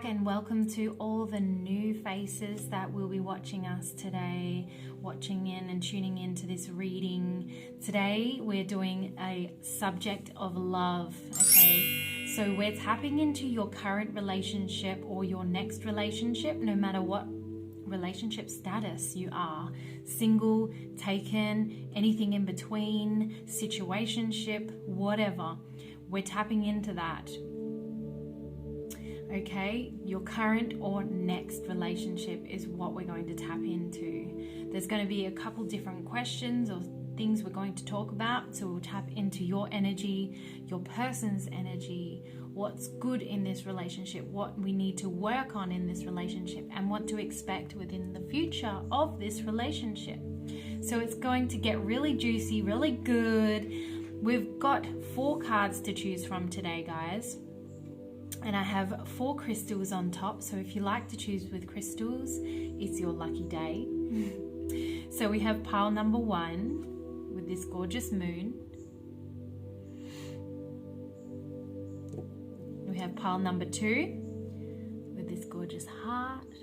back and welcome to all the new faces that will be watching us today, watching in and tuning into this reading. Today we're doing a subject of love, okay? So we're tapping into your current relationship or your next relationship, no matter what relationship status you are. Single, taken, anything in between, situationship, whatever. We're tapping into that. Okay, your current or next relationship is what we're going to tap into. There's going to be a couple different questions or things we're going to talk about. So we'll tap into your energy, your person's energy, what's good in this relationship, what we need to work on in this relationship, and what to expect within the future of this relationship. So it's going to get really juicy, really good. We've got 4 cards to choose from today, guys. And I have 4 crystals on top, so if you like to choose with crystals, it's your lucky day. So we have pile number 1 with this gorgeous moon. We have pile number 2 with this gorgeous heart.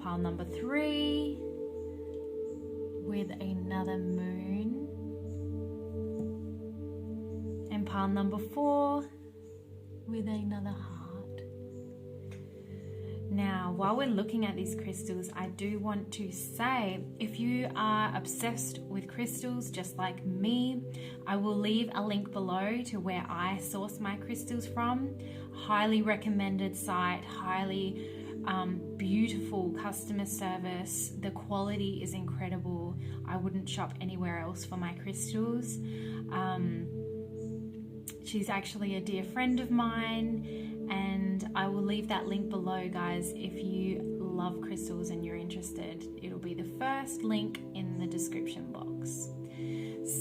Pile number 3 with another moon. And pile number 4 with another heart. Now, while we're looking at these crystals, I do want to say, if you are obsessed with crystals just like me, I will leave a link below to where I source my crystals from. Highly recommended site, highly beautiful customer service. The quality is incredible. I wouldn't shop anywhere else for my crystals. She's actually a dear friend of mine, and I will leave that link below, guys. If you love crystals and you're interested, it'll be the first link in the description box.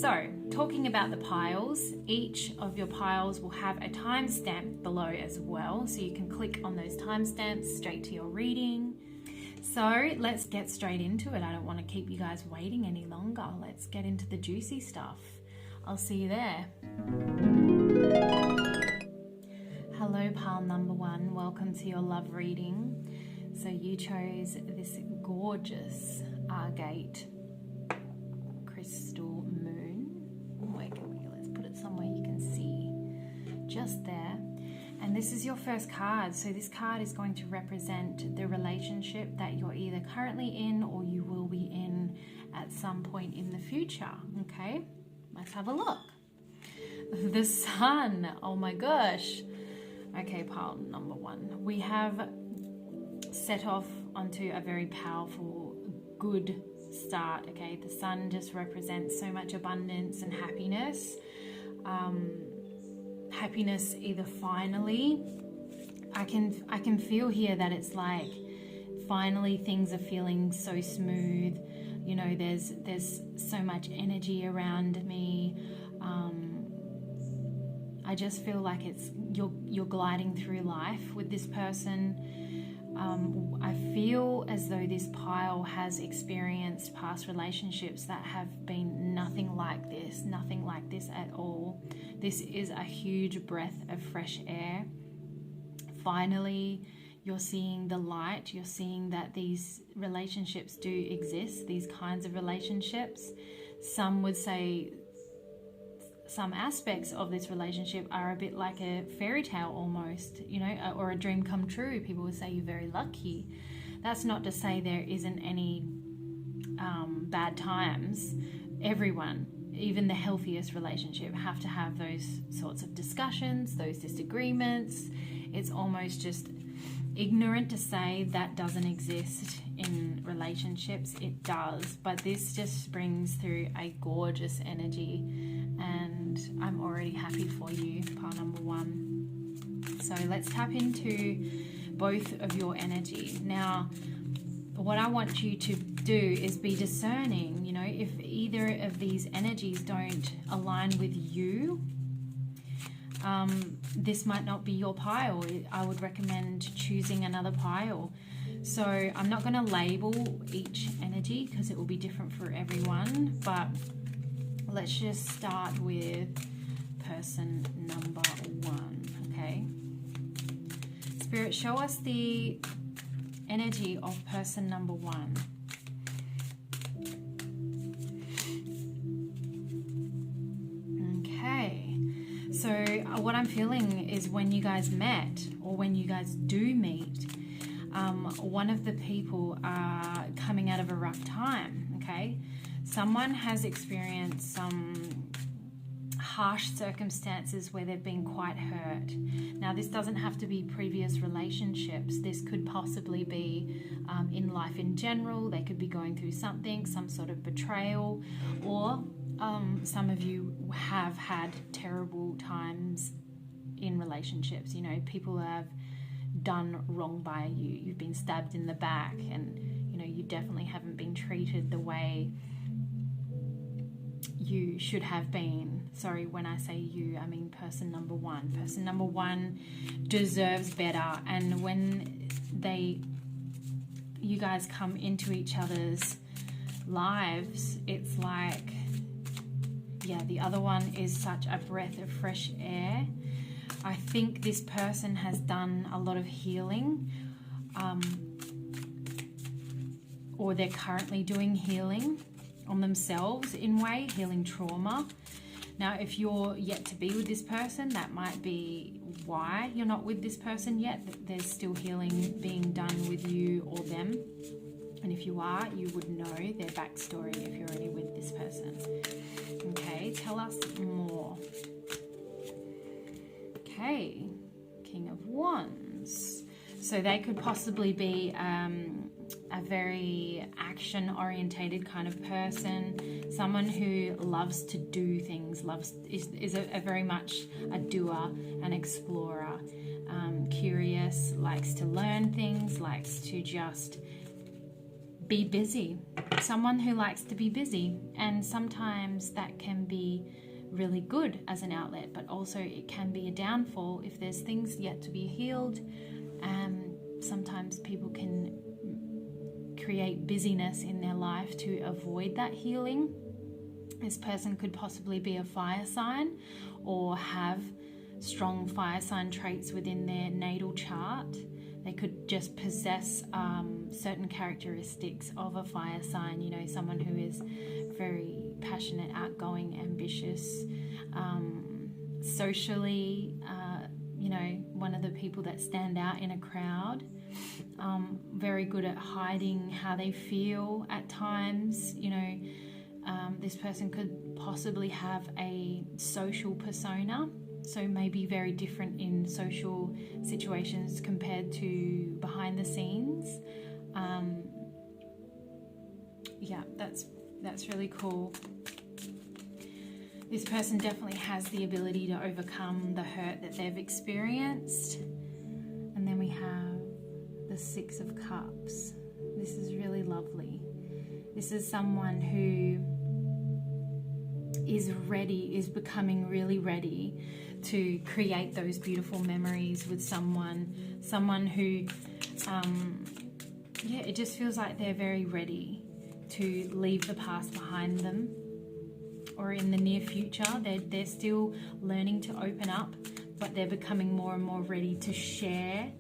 So, talking about the piles, each of your piles will have a timestamp below as well, so you can click on those timestamps straight to your reading. So let's get straight into it. I don't want to keep you guys waiting any longer. Let's get into the juicy stuff. I'll see you there. Hello, pile number 1. Welcome to your love reading. So you chose this gorgeous agate crystal moon. Where can we? Let's put it somewhere you can see. Just there. And this is your first card. So this card is going to represent the relationship that you're either currently in or you will be in at some point in the future. Okay, let's have a look. The sun. Oh my gosh. Okay, pile number 1. We have set off onto a very powerful, good start. Okay, the sun just represents so much abundance and happiness. Happiness either finally. I can feel here that it's like finally things are feeling so smooth. You know, there's so much energy around me. I just feel like you're gliding through life with this person. I feel as though this pile has experienced past relationships that have been nothing like this at all. This is a huge breath of fresh air. Finally, you're seeing the light. You're seeing that these relationships do exist, these kinds of relationships. Some would say some aspects of this relationship are a bit like a fairy tale almost, you know, or a dream come true. People would say you're very lucky. That's not to say there isn't any bad times. Everyone, even the healthiest relationship, have to have those sorts of discussions, those disagreements. It's almost just ignorant to say that doesn't exist in relationships. It does, but this just brings through a gorgeous energy, and I'm already happy for you, pile number 1. So let's tap into both of your energy. Now, what I want you to do is be discerning. You know, if either of these energies don't align with you, this might not be your pile. I would recommend choosing another pile. So I'm not going to label each energy because it will be different for everyone, but let's just start with person number 1. Spirit, show us the energy of person number one. Okay, so what I'm feeling is when you guys met, or when you guys do meet, one of the people are coming out of a rough time, okay? Someone has experienced some harsh circumstances where they've been quite hurt. Now, this doesn't have to be previous relationships. This could possibly be in life in general. They could be going through something, some sort of betrayal, or some of you have had terrible times in relationships. You know, people have done wrong by you. You've been stabbed in the back, and you know, you definitely haven't been treated the way you should have been. Sorry, when I say you, I mean person number one. Person number one deserves better, and when you guys come into each other's lives, it's like, yeah, the other one is such a breath of fresh air. I think this person has done a lot of healing, or they're currently doing healing on themselves in way, healing trauma. Now, if you're yet to be with this person, that might be why you're not with this person yet. There's still healing being done with you or them. And if you are, you would know their backstory if you're already with this person. Okay, tell us more. Okay, King of Wands. So they could possibly be a very action-orientated kind of person, someone who loves to do things, is a very much a doer, an explorer, curious, likes to learn things, likes to just be busy. Someone who likes to be busy, and sometimes that can be really good as an outlet, but also it can be a downfall if there's things yet to be healed. Sometimes people can create busyness in their life to avoid that healing. This person could possibly be a fire sign or have strong fire sign traits within their natal chart. They could just possess certain characteristics of a fire sign, you know, someone who is very passionate, outgoing, ambitious, socially, you know, one of the people that stand out in a crowd, very good at hiding how they feel at times. You know, this person could possibly have a social persona, so maybe very different in social situations compared to behind the scenes. Yeah, that's really cool. This person definitely has the ability to overcome the hurt that they've experienced. And then we have the Six of Cups. This is really lovely. This is someone who is ready, is becoming really ready to create those beautiful memories with someone who, yeah, it just feels like they're very ready to leave the past behind them. Or in the near future, they're still learning to open up, but they're becoming more and more ready to share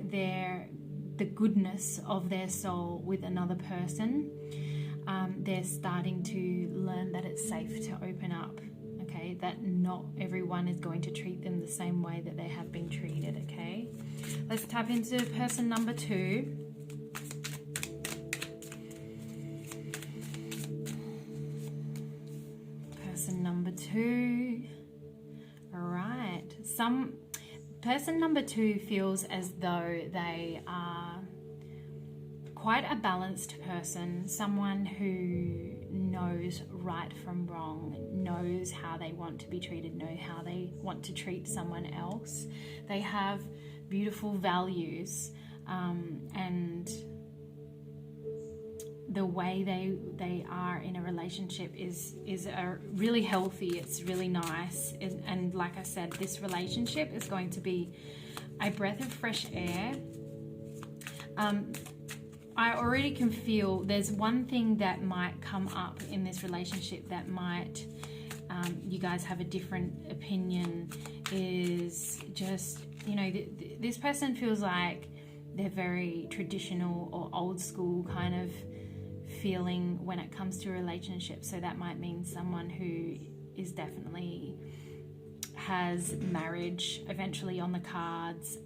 the goodness of their soul with another person. They're starting to learn that it's safe to open up, okay? That not everyone is going to treat them the same way that they have been treated, okay? Let's tap into person number two. Person number two. All right. Person number two feels as though they are quite a balanced person, someone who knows right from wrong, knows how they want to be treated, know how they want to treat someone else. They have beautiful values, and the way they are in a relationship is really healthy. It's really nice, and like I said, this relationship is going to be a breath of fresh air. I already can feel there's one thing that might come up in this relationship that might, you guys have a different opinion, is just you know, this person feels like they're very traditional or old school kind of feeling when it comes to relationships. So that might mean someone who is definitely has marriage eventually on the cards.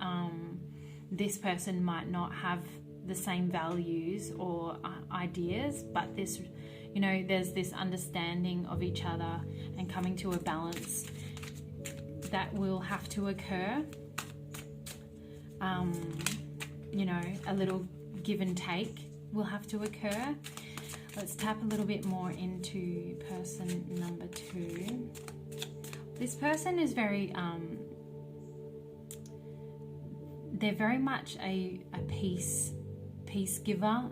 This person might not have the same values or ideas, but this, you know, there's this understanding of each other and coming to a balance that will have to occur. You know, a little give and take will have to occur. Let's tap a little bit more into person number 2. This person is very, they're very much a peace giver.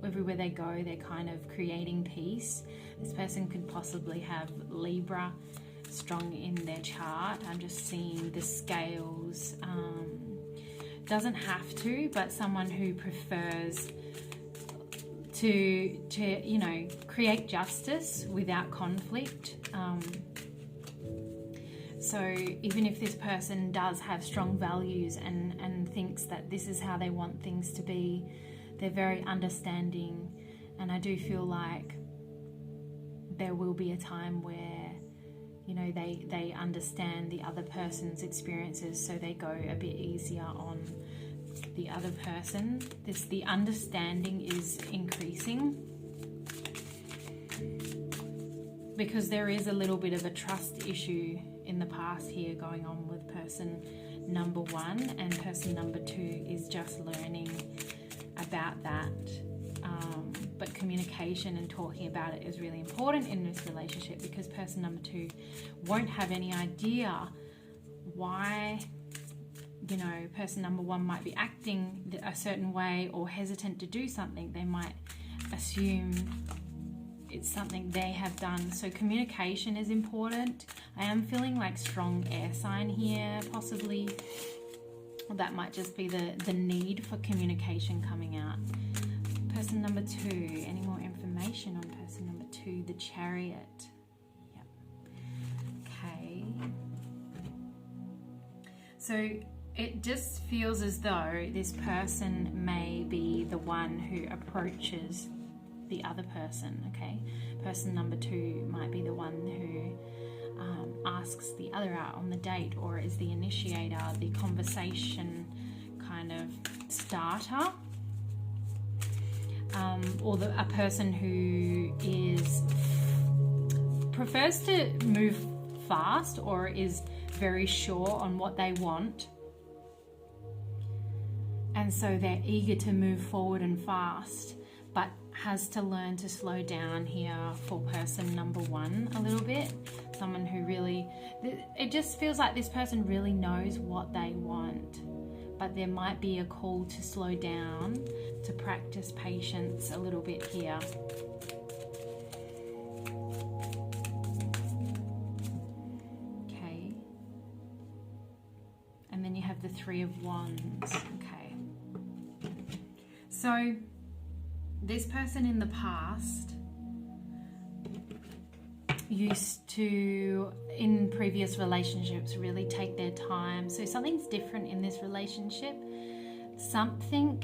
Everywhere they go, they're kind of creating peace. This person could possibly have Libra strong in their chart. I'm just seeing the scales. Doesn't have to, but someone who prefers to you know, create justice without conflict. So even if this person does have strong values and thinks that this is how they want things to be, they're very understanding. And I do feel like there will be a time where, you know, they understand the other person's experiences, so they go a bit easier on the other person. The understanding is increasing, because there is a little bit of a trust issue in the past here going on with person number 1, and person number 2 is just learning about that. But communication and talking about it is really important in this relationship, because person number 2 won't have any idea why, you know, person number 1 might be acting a certain way or hesitant to do something. They might assume it's something they have done. So communication is important. I am feeling like strong air sign here, possibly. That might just be the need for communication coming out. Person number 2, any more information on person number 2? The Chariot. Yep. Okay. So it just feels as though this person may be the one who approaches the other person, okay? Person number 2 might be the one who asks the other out on the date, or is the initiator, the conversation kind of starter, or a person who prefers to move fast or is very sure on what they want, and so they're eager to move forward and fast, but has to learn to slow down here for person number 1 a little bit. Someone who really, it just feels like this person really knows what they want, but there might be a call to slow down, to practice patience a little bit here. Okay. And then you have the 3 of Wands. Okay. So this person in the past used to, in previous relationships, really take their time. So something's different in this relationship. Something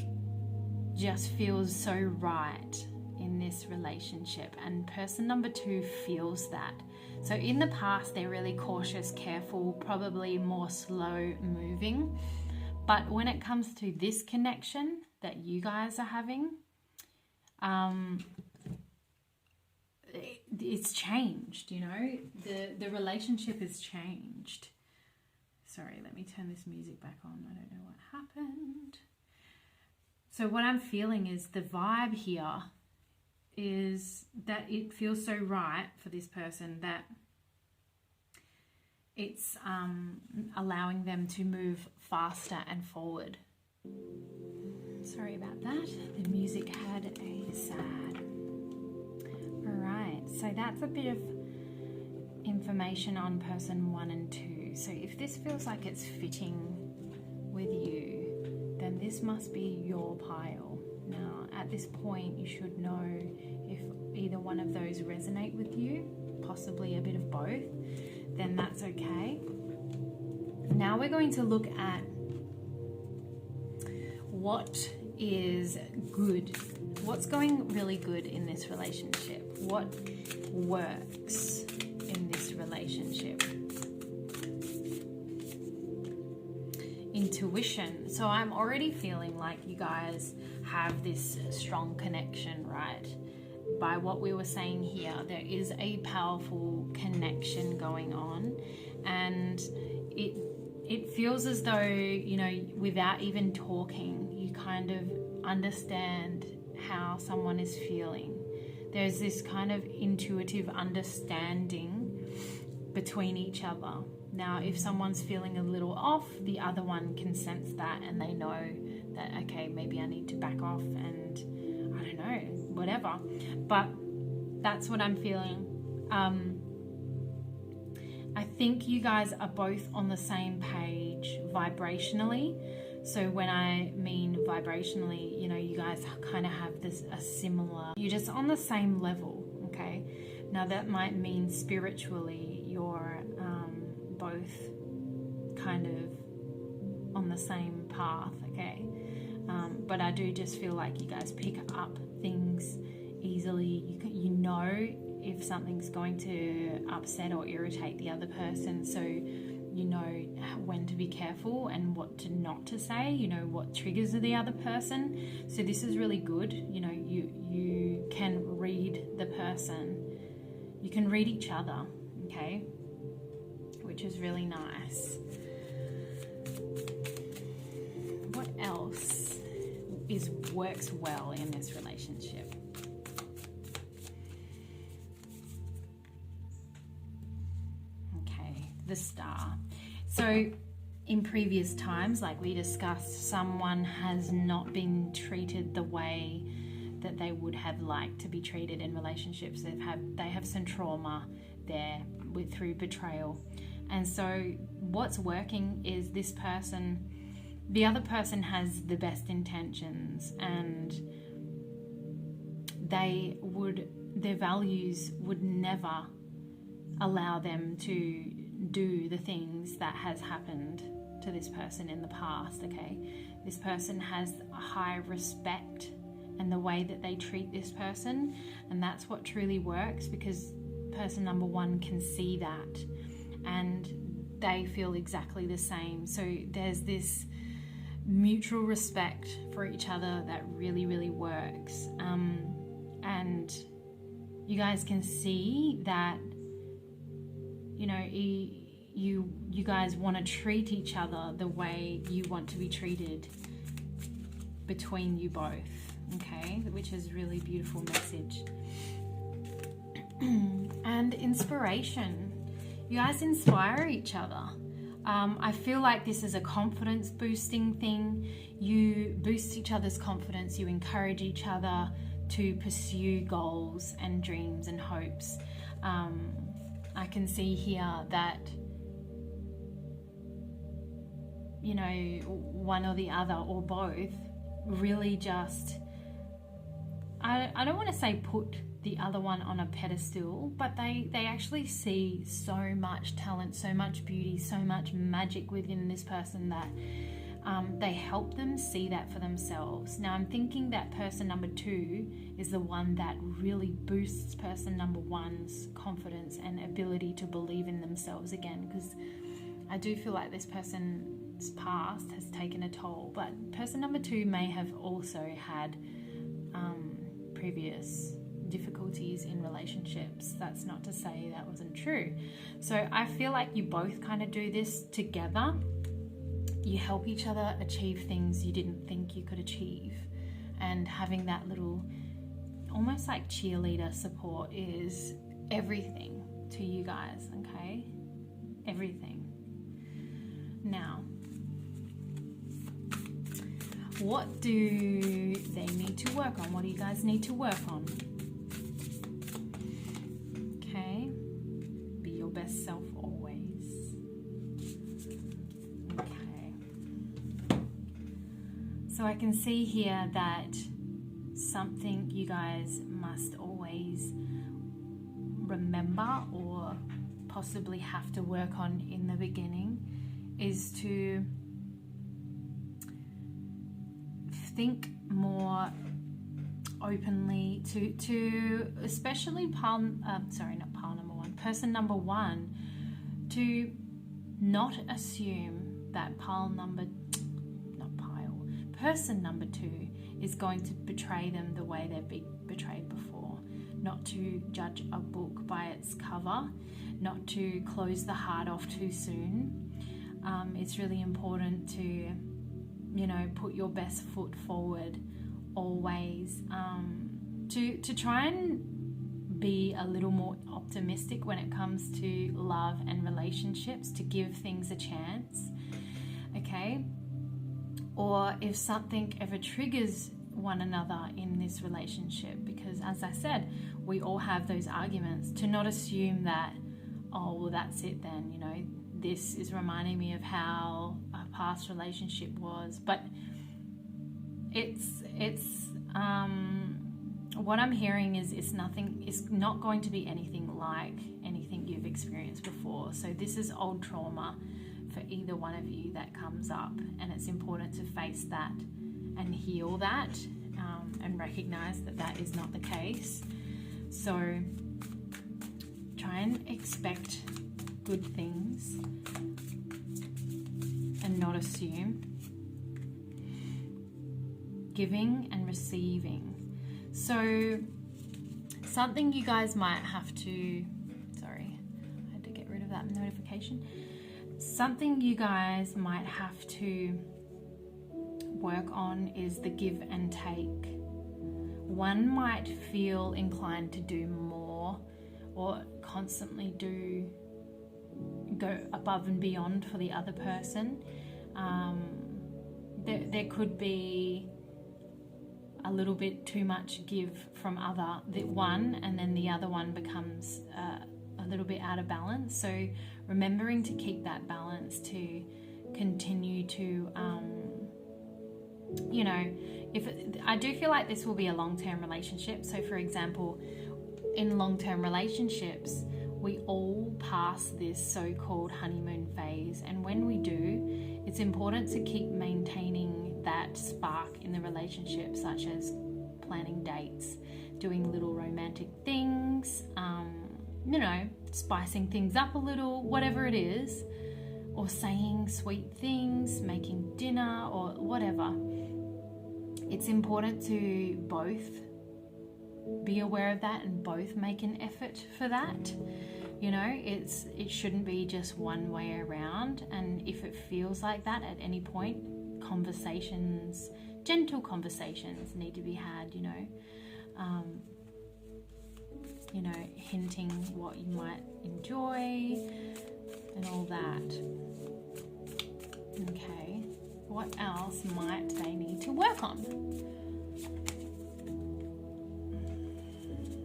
just feels so right in this relationship, and person number 2 feels that. So in the past, they're really cautious, careful, probably more slow moving. But when it comes to this connection that you guys are having, it's changed, you know, the relationship has changed. Sorry, let me turn this music back on. I don't know what happened. So what I'm feeling is the vibe here is that it feels so right for this person that it's allowing them to move faster and forward. Sorry about that. The music had a sad. Alright, so that's a bit of information on person 1 and 2. So if this feels like it's fitting with you, then this must be your pile. Now, at this point, you should know if either one of those resonate with you, possibly a bit of both, then that's okay. Now we're going to look at what is good. What's going really good in this relationship? What works in this relationship? Intuition. So I'm already feeling like you guys have this strong connection, right? By what we were saying here, there is a powerful connection going on, and it feels as though, you know, without even talking, you kind of understand how someone is feeling. There's this kind of intuitive understanding between each other. Now, if someone's feeling a little off, the other one can sense that, and they know that, okay, maybe I need to back off, and I don't know, whatever. But that's what I'm feeling. I think you guys are both on the same page vibrationally. So when I mean vibrationally, you know, you guys kind of have a similar, you're just on the same level, okay? Now that might mean spiritually you're both kind of on the same path, okay? But I do just feel like you guys pick up things easily. You know if something's going to upset or irritate the other person, so you know when to be careful and what to not to say, you know what triggers the other person. So this is really good. You know, you can read the person, you can read each other, okay, which is really nice. What else works well in this relationship? Okay, the star. So in previous times, like we discussed, someone has not been treated the way that they would have liked to be treated in relationships. They have some trauma there through betrayal. And so what's working is this person, the other person has the best intentions, and their values would never allow them to do the things that has happened to this person in the past, okay? This person has a high respect and the way that they treat this person, and that's what truly works, because person number one can see that and they feel exactly the same. So there's this mutual respect for each other that really, really works. And you guys can see that, you know, you guys want to treat each other the way you want to be treated between you both, okay? Which is a really beautiful message. And inspiration. You guys inspire each other. I feel like this is a confidence boosting thing. You boost each other's confidence. You encourage each other to pursue goals and dreams and hopes. I can see here that, you know, one or the other or both really just, I don't want to say put the other one on a pedestal, but they actually see so much talent, so much beauty, so much magic within this person that they help them see that for themselves. Now I'm thinking that person number two is the one that really boosts person number one's confidence and ability to believe in themselves again, because I do feel like this person's past has taken a toll, but person number two may have also had previous difficulties in relationships. That's not to say that wasn't true. So I feel like you both kind of do this together. You help each other achieve things you didn't think you could achieve, and having that little almost like cheerleader support is everything to you guys, okay? Everything. Now, what do they need to work on? What do you guys need to work on? Okay, be your best self always. Okay, so I can see here that something you guys must always remember or possibly have to work on in the beginning is to think more openly to especially person number one, to not assume that person number two is going to betray them the way they've been betrayed before. Not to judge a book by its cover, not to close the heart off too soon. It's really important to, you know, put your best foot forward always, to try and be a little more optimistic when it comes to love and relationships, to give things a chance, okay? Or if something ever triggers one another in this relationship, because as I said, we all have those arguments, to not assume that, oh, well, that's it then, you know, this is reminding me of how a past relationship was. But it's what I'm hearing is it's not going to be anything like anything you've experienced before. So this is old trauma for either one of you that comes up, and it's important to face that and heal that, and recognize that that is not the case. So try and expect good things and not assume. Giving and receiving. So something you guys might have to, sorry, I had to get rid of that notification. Something you guys might have to work on is the give and take. One might feel inclined to do more, or constantly go above and beyond for the other person. There could be a little bit too much give from the one, and then the other one becomes a little bit out of balance. So remembering to keep that balance, to continue to you know, I do feel like this will be a long-term relationship. So for example, in long-term relationships, we all pass this so-called honeymoon phase, and when we do, it's important to keep maintaining that spark in the relationship, such as planning dates, doing little romantic things, you know, spicing things up a little, whatever it is, or saying sweet things, making dinner, or whatever. It's important to both be aware of that and both make an effort for that. You know, it shouldn't be just one way around. And if it feels like that at any point, conversations, gentle conversations need to be had, you know, hinting what you might enjoy and all that. Okay, what else might they need to work on?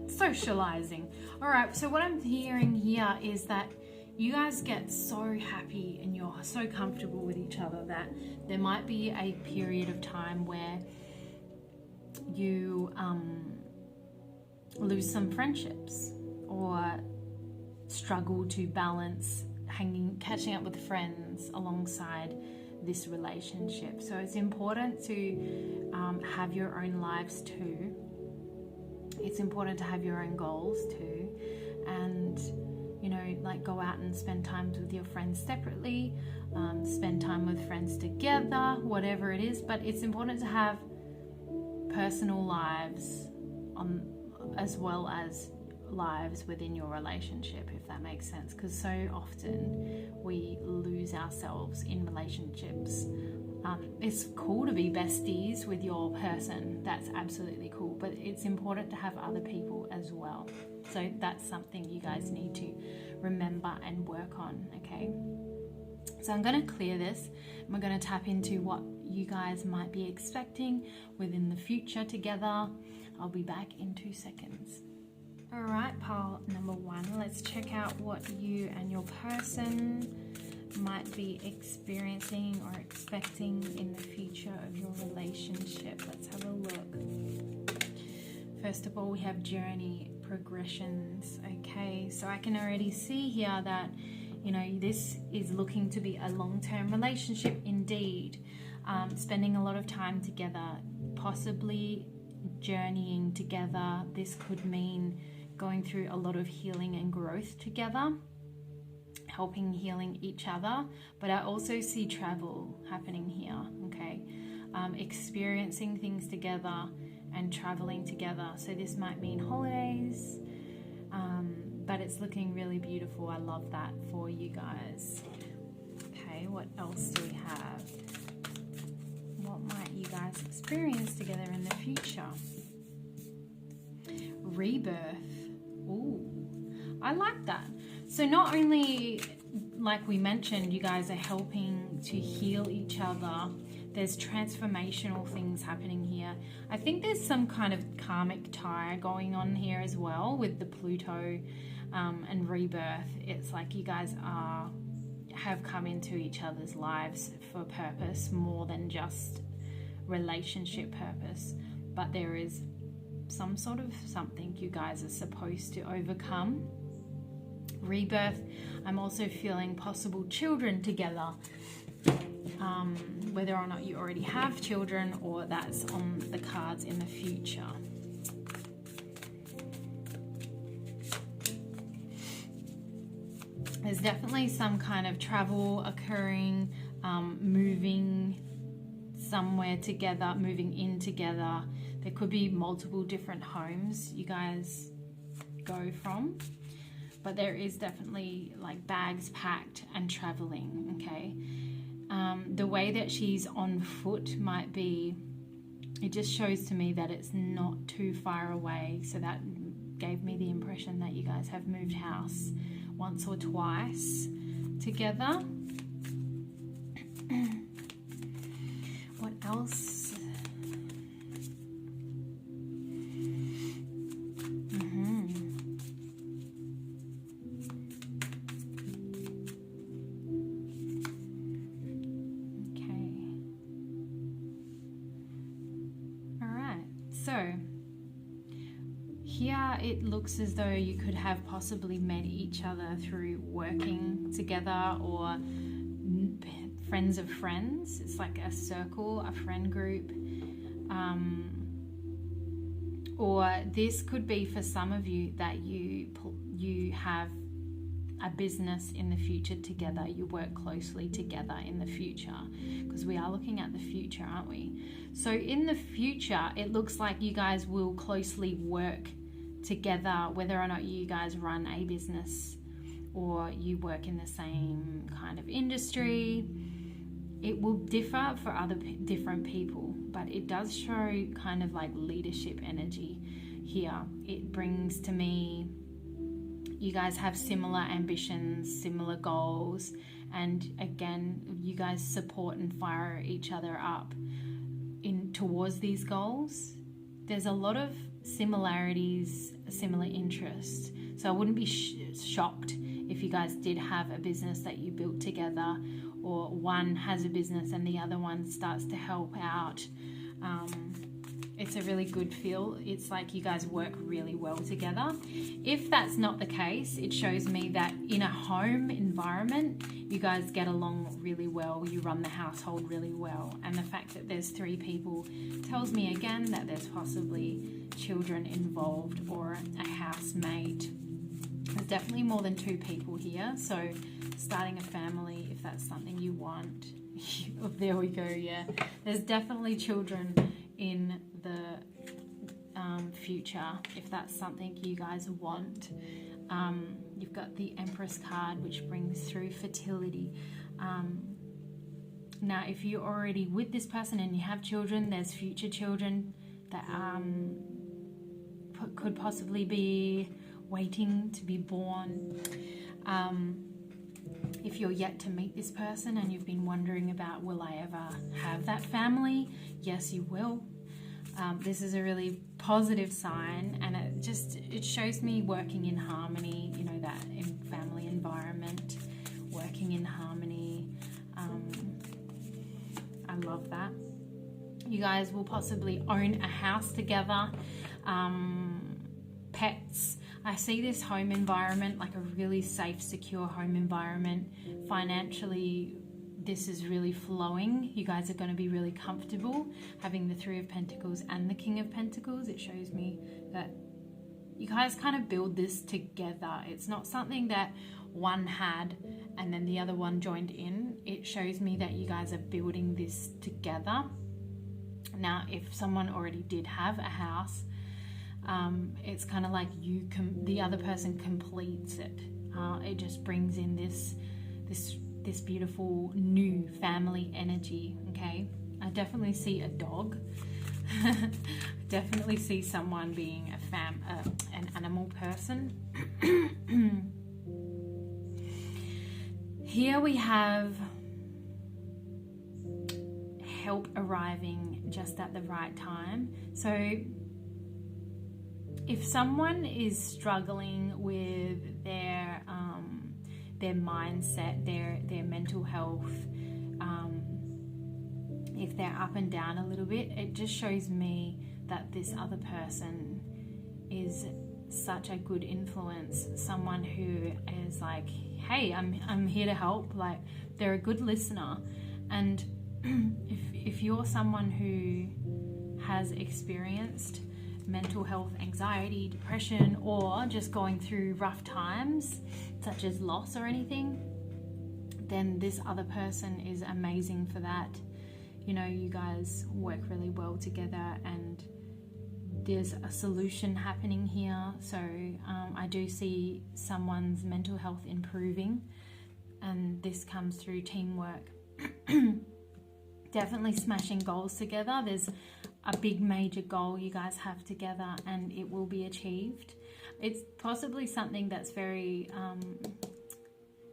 Socializing. All right, so what I'm hearing here is that you guys get so happy and you're so comfortable with each other that there might be a period of time where you lose some friendships or struggle to balance catching up with friends alongside this relationship. So it's important to have your own lives too. It's important to have your own goals too, and you know, like go out and spend time with your friends separately, spend time with friends together, whatever it is. But it's important to have personal lives as well as lives within your relationship, if that makes sense, because so often we lose ourselves in relationships. It's cool to be besties with your person, that's absolutely cool, but it's important to have other people as well. So that's something you guys need to remember and work on, okay? So I'm going to clear this, and we're going to tap into what you guys might be expecting within the future together. I'll be back in 2 seconds. All right, pile number one, let's check out what you and your person might be experiencing or expecting in the future of your relationship. Let's have a look. First of all, we have journey progressions. Okay, so I can already see here that You know, this is looking to be a long-term relationship indeed. Spending a lot of time together, possibly journeying together. This could mean going through a lot of healing and growth together, helping healing each other. But I also see travel happening here, okay? Experiencing things together and traveling together. So this might mean holidays, but it's looking really beautiful. I love that for you guys. Okay, what else do we have? What might you guys experience together in the future? Rebirth. Ooh, I like that. So not only, like we mentioned, you guys are helping to heal each other. There's transformational things happening here. I think there's some kind of karmic tie going on here as well with the Pluto and rebirth. It's like you guys have come into each other's lives for purpose more than just relationship purpose. But there is some sort of something you guys are supposed to overcome. Rebirth. I'm also feeling possible children together. Whether or not you already have children or that's on the cards in the future. There's definitely some kind of travel occurring, moving somewhere together, moving in together. There could be multiple different homes you guys go from, but there is definitely like bags packed and traveling, okay? The way that she's on foot might be, it just shows to me that it's not too far away. So that gave me the impression that you guys have moved house once or twice together. What else? So here it looks as though you could have possibly met each other through working together or friends of friends. It's like a circle, a friend group. Or this could be for some of you that you have a business in the future together. You work closely together in the future, because we are looking at the future, aren't we? So in the future, it looks like you guys will closely work together, whether or not you guys run a business or you work in the same kind of industry. It will differ for other different people, but it does show kind of like leadership energy here. It brings to me, you guys have similar ambitions, similar goals, and again, you guys support and fire each other up towards these goals. There's a lot of similarities, similar interests. So I wouldn't be shocked if you guys did have a business that you built together, or one has a business and the other one starts to help out. It's a really good feel. It's like you guys work really well together. If that's not the case, it shows me that in a home environment, you guys get along really well. You run the household really well. And the fact that there's 3 people tells me again that there's possibly children involved or a housemate. There's definitely more than 2 people here. So starting a family, if that's something you want. There we go, yeah. There's definitely children in the future, if that's something you guys want. You've got the Empress card, which brings through fertility. Now, if you're already with this person and you have children, there's future children that could possibly be waiting to be born. If you're yet to meet this person and you've been wondering about, will I ever have that family? Yes, you will. This is a really positive sign, and it shows me working in harmony, you know, that in family environment, working in harmony. I love that. You guys will possibly own a house together, pets. I see this home environment like a really safe, secure home environment. Financially, this is really flowing. You guys are going to be really comfortable having the Three of Pentacles and the King of Pentacles. It shows me that you guys kind of build this together. It's not something that one had and then the other one joined in. It shows me that you guys are building this together. Now, if someone already did have a house, it's kind of like the other person completes it. It just brings in this beautiful new family energy. Okay, I definitely see a dog. Definitely see someone being an animal person. Here we have help arriving just at the right time. So if someone is struggling with their mindset, their mental health, if they're up and down a little bit, it just shows me that this other person is such a good influence. Someone who is like, hey, I'm here to help. Like, they're a good listener. And if you're someone who has experienced mental health, anxiety, depression, or just going through rough times such as loss or anything, then this other person is amazing for that. You know, you guys work really well together and there's a solution happening here. So I do see someone's mental health improving, and this comes through teamwork. Definitely smashing goals together. There's a big major goal you guys have together and it will be achieved. It's possibly something that's very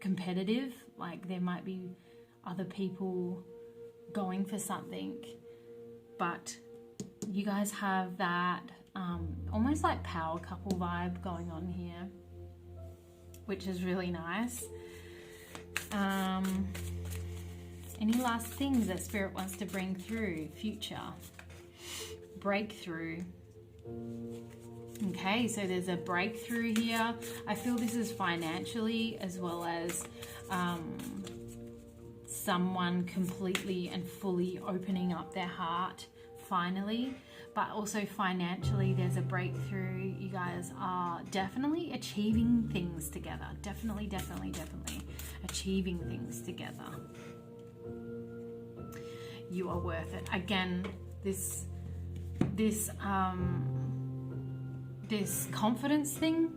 competitive, like there might be other people going for something, but you guys have that almost like power couple vibe going on here, which is really nice. Any last things that Spirit wants to bring through? Future breakthrough. Okay, so there's a breakthrough here. I feel this is financially, as well as someone completely and fully opening up their heart finally, but also financially there's a breakthrough. You guys are definitely achieving things together. Definitely achieving things together. You are worth it. Again, this confidence thing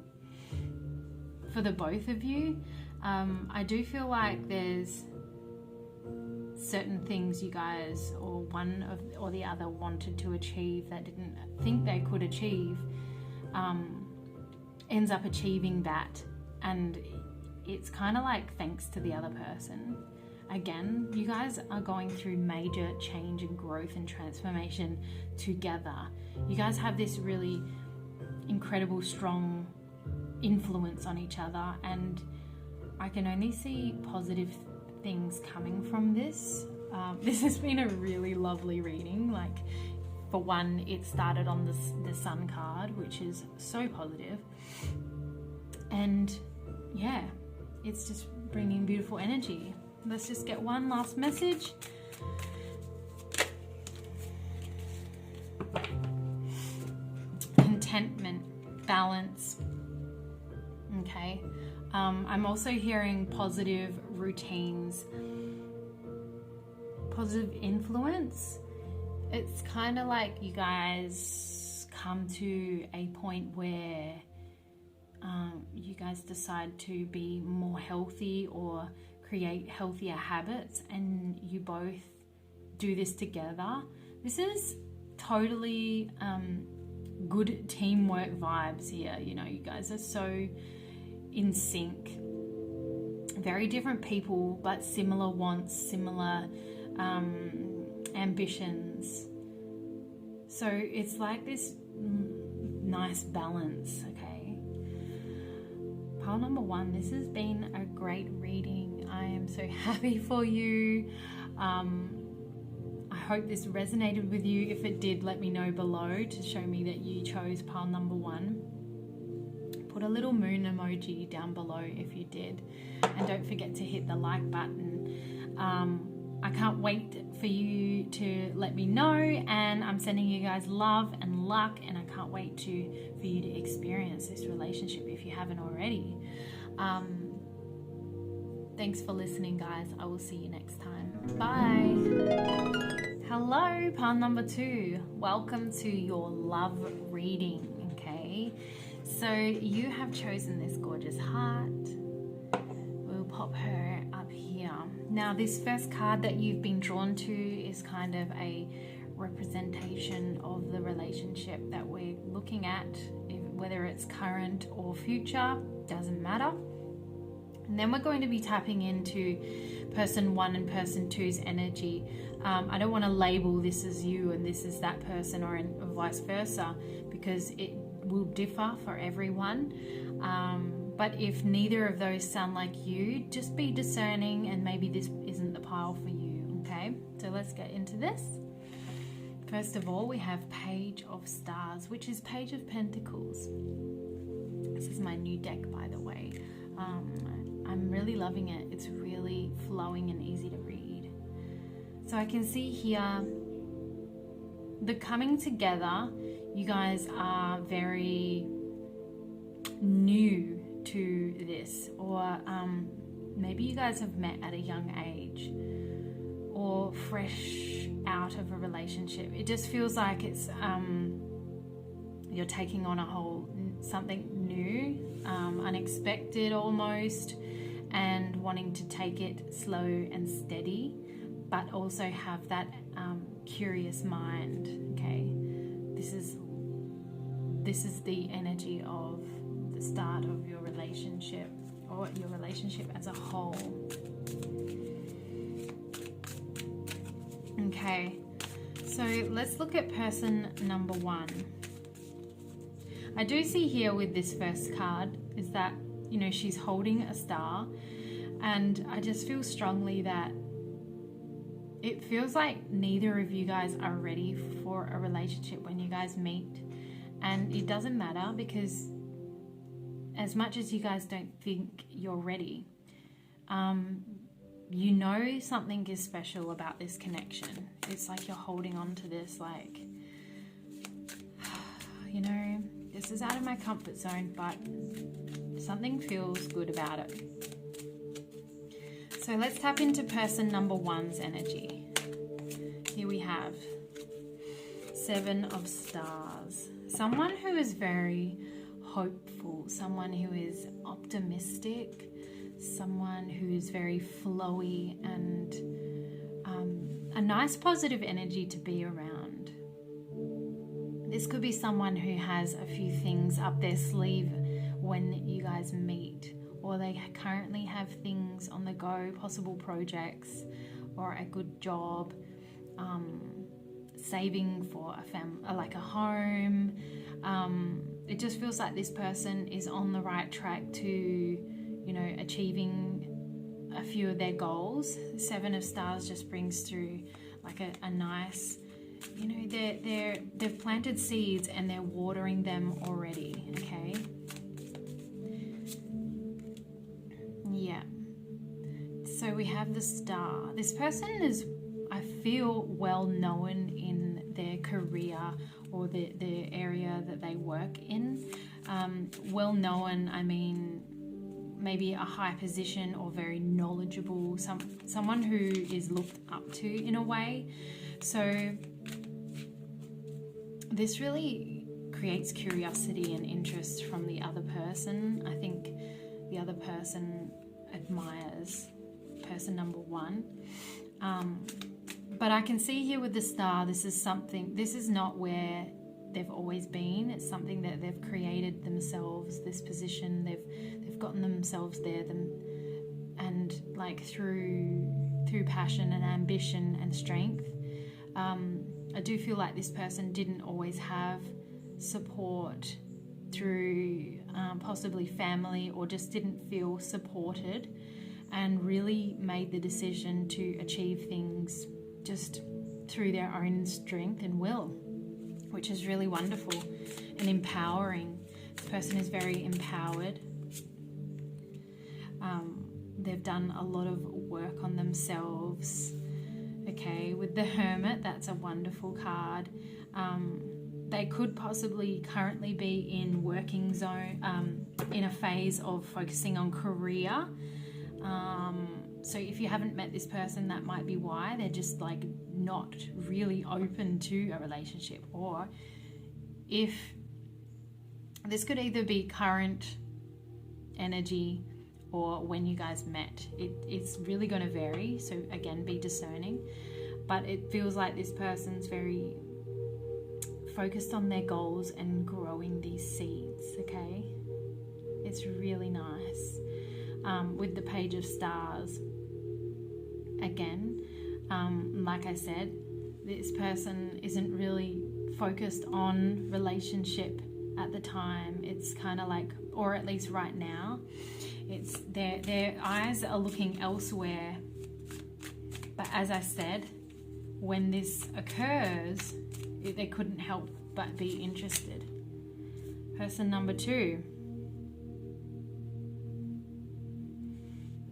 for the both of you. I do feel like there's certain things you guys, or one or the other, wanted to achieve that didn't think they could achieve, ends up achieving that, and it's kind of like thanks to the other person. Again, you guys are going through major change and growth and transformation together. You guys have this really incredible, strong influence on each other, and I can only see positive things coming from this. This has been a really lovely reading. Like, for one, it started on the Sun card, which is so positive, and yeah, it's just bringing beautiful energy. Let's just get one last message. Contentment, balance. Okay. I'm also hearing positive routines, positive influence. It's kind of like you guys come to a point where you guys decide to be more healthy or create healthier habits, and you both do this together. This is totally good teamwork vibes here. You know, you guys are so in sync. Very different people, but similar wants, similar ambitions. So it's like this nice balance. Okay, pile number one, this has been a great reading. I am so happy for you. I hope this resonated with you. If it did, let me know below to show me that you chose pile number one. Put put a little moon emoji down below if you did, and don't forget to hit the like button. I can't wait for you to let me know, and I'm sending you guys love and luck, and I can't wait for you to experience this relationship if you haven't already. Thanks for listening, guys. I will see you next time. Bye. Hello, pile number 2. Welcome to your love reading, okay? So you have chosen this gorgeous heart. We'll pop her up here. Now, this first card that you've been drawn to is kind of a representation of the relationship that we're looking at, whether it's current or future, doesn't matter. And then we're going to be tapping into person 1 and person 2's energy. I don't want to label this as you and this is that person, or vice versa, because it will differ for everyone. But if neither of those sound like you, just be discerning, and maybe this isn't the pile for you, okay? So let's get into this. First of all, we have Page of Stars, which is Page of Pentacles. This is my new deck, by the way. I'm really loving it. It's really flowing and easy to read. So I can see here the coming together. You guys are very new to this, or maybe you guys have met at a young age, or fresh out of a relationship. It just feels like it's you're taking on something new, unexpected almost, and wanting to take it slow and steady, but also have that curious mind. Okay, this is the energy of the start of your relationship, or your relationship as a whole. Okay, so let's look at person number 1. I do see here with this first card is that, you know, she's holding a star, and I just feel strongly that it feels like neither of you guys are ready for a relationship when you guys meet. And it doesn't matter, because as much as you guys don't think you're ready, you know something is special about this connection. It's like you're holding on to this, like, you know, this is out of my comfort zone, but something feels good about it. So let's tap into person number 1's energy. Here we have 7 of Stars. Someone who is very hopeful, someone who is optimistic, someone who is very flowy, and a nice positive energy to be around. This could be someone who has a few things up their sleeve when you guys meet, or they currently have things on the go, possible projects or a good job, saving for like a home. It just feels like this person is on the right track to, you know, achieving a few of their goals. 7 of Stars just brings through like a nice, you know, they've planted seeds and they're watering them already, okay? Yeah. So we have the Star. This person is, I feel, well known in their career or the area that they work in. Well known, I mean, maybe a high position or very knowledgeable, someone who is looked up to in a way. So this really creates curiosity and interest from the other person. I think the other person admires person number 1. But I can see here with the Star, this is not where they've always been. It's something that they've created themselves, this position. They've gotten themselves there, and like through passion and ambition and strength. I do feel like this person didn't always have support through possibly family, or just didn't feel supported, and really made the decision to achieve things just through their own strength and will, which is really wonderful and empowering. This person is very empowered. They've done a lot of work on themselves. Okay, with the Hermit, that's a wonderful card. They could possibly currently be in working zone, in a phase of focusing on career. So if you haven't met this person, that might be why. They're just like not really open to a relationship. Or if this could either be current energy or when you guys met. It's really going to vary, so again, be discerning. But it feels like this person's very focused on their goals and growing these seeds, okay? It's really nice. With the Page of Stars, again, like I said, this person isn't really focused on relationship at the time. It's kind of like, or at least right now, it's their eyes are looking elsewhere. But as I said, when this occurs, they couldn't help but be interested. Person number 2.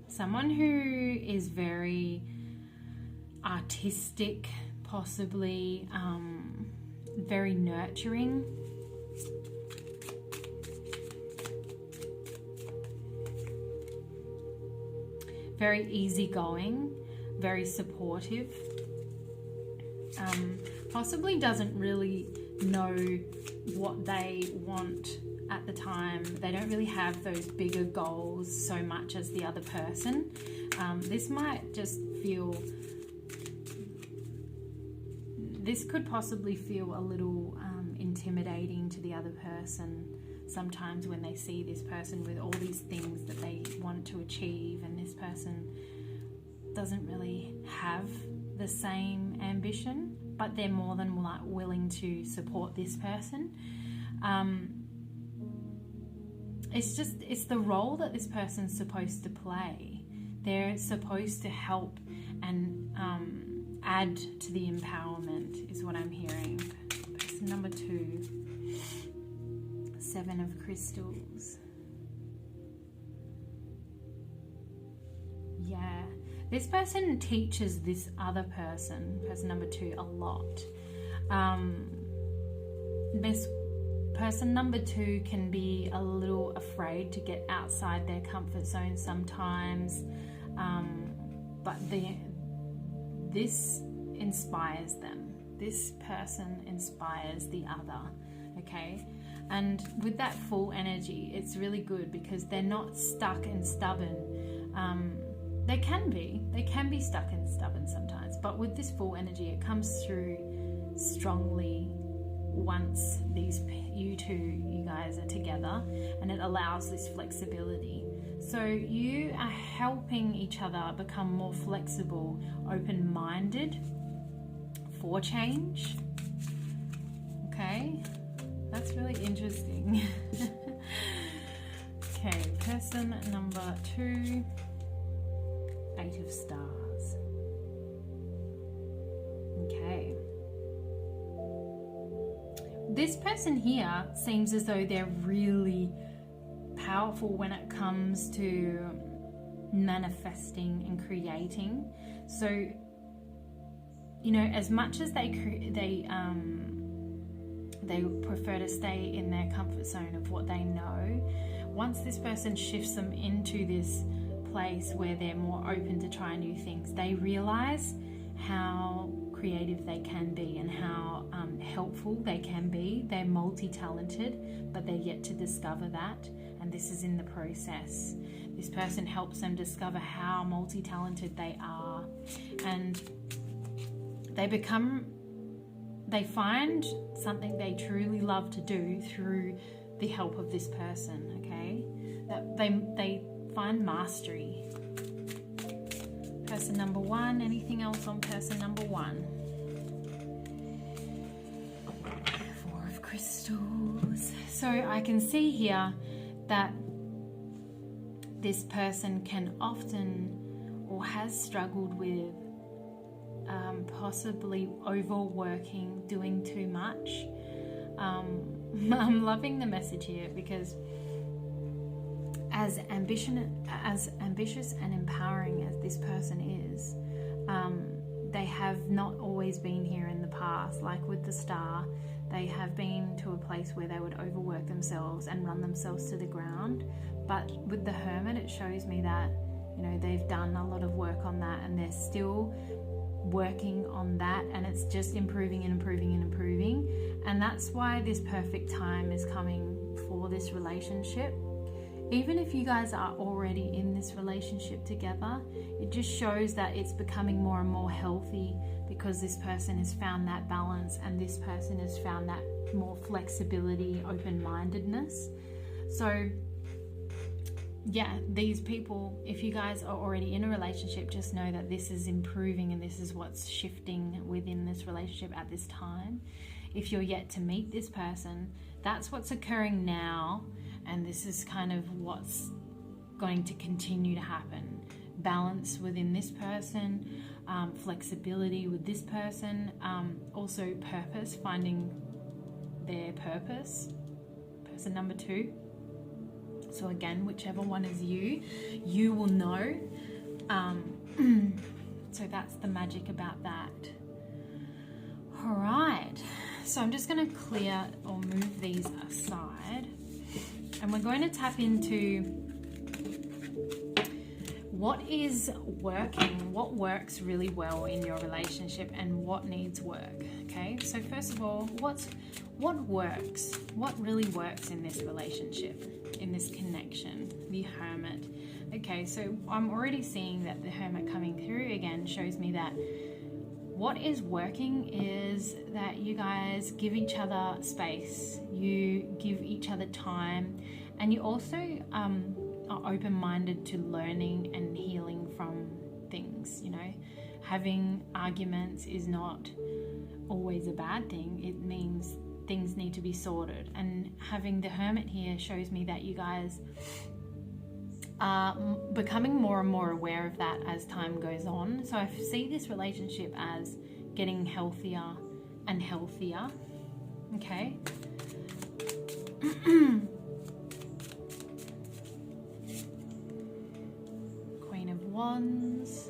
Someone who is very artistic, possibly very nurturing. Very easygoing, very supportive. Possibly doesn't really know what they want at the time. They don't really have those bigger goals so much as the other person. This might just feel, this could possibly feel a little intimidating to the other person sometimes when they see this person with all these things that they want to achieve, and this person doesn't really have the same ambition, but they're more than willing to support this person. It's the role that this person's supposed to play. They're supposed to help and add to the empowerment, is what I'm hearing. Person number 2. 7 of Crystals. Yeah. This person teaches this other person, person number 2, a lot. This person number 2 can be a little afraid to get outside their comfort zone sometimes, but this inspires them. This person inspires the other, okay? And with that full energy, it's really good because they're not stuck and stubborn. They can be stuck and stubborn sometimes, but with this full energy, it comes through strongly once you guys are together, and it allows this flexibility. So you are helping each other become more flexible, open-minded for change. Okay, that's really interesting. Okay, person number 2, 8 of Stars. Okay. This person here seems as though they're really powerful when it comes to manifesting and creating. So, you know, as much as they prefer to stay in their comfort zone of what they know, once this person shifts them into this place where they're more open to try new things, they realize how creative they can be and how helpful they can be. They're multi-talented, but they're yet to discover that, and this is in the process. This person helps them discover how multi-talented they are, and they find something they truly love to do through the help of this person, okay? That they find mastery. Person number 1, anything else on person number 1? 4 of Crystals. So I can see here that this person can often or has struggled with possibly overworking, doing too much. I'm loving the message here, because as ambitious and empowering as this person is, they have not always been here in the past. Like with the star, they have been to a place where they would overwork themselves and run themselves to the ground. But with the Hermit, it shows me that, you know, they've done a lot of work on that, and they're still working on that, and it's just improving and improving and improving. And that's why this perfect time is coming for this relationship. Even if you guys are already in this relationship together, it just shows that it's becoming more and more healthy, because this person has found that balance, and this person has found that more flexibility, open-mindedness. So yeah, these people, if you guys are already in a relationship, just know that this is improving, and this is what's shifting within this relationship at this time. If you're yet to meet this person, that's what's occurring now, and this is kind of what's going to continue to happen. Balance within this person, flexibility with this person, also purpose, finding their purpose, person number 2. So again, whichever one is you will know. So that's the magic about that. All right, so I'm just going to clear or move these aside, and we're going to tap into what is working, what works really well in your relationship, and what needs work. Okay, so first of all, what works, what really works in this relationship, in this connection, the Hermit. Okay, so I'm already seeing that the Hermit coming through again shows me that what is working is that you guys give each other space, you give each other time, and you also are open-minded to learning and healing from things. You know, having arguments is not always a bad thing. It means things need to be sorted, and having the Hermit here shows me that you guys are becoming more and more aware of that as time goes on. So I see this relationship as getting healthier and healthier. Okay. Queen of Wands.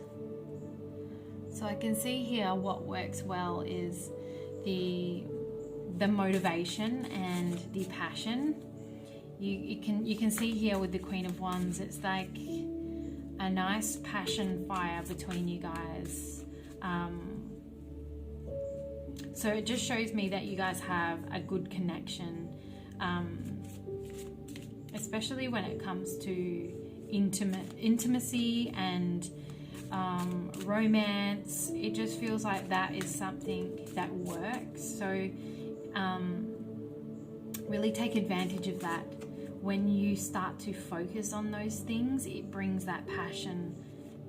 So I can see here what works well is the motivation and the passion. You can see here with the Queen of Wands, it's like a nice passion fire between you guys. So it just shows me that you guys have a good connection, especially when it comes to intimacy and romance. It just feels like that is something that works. So really take advantage of that. When you start to focus on those things, it brings that passion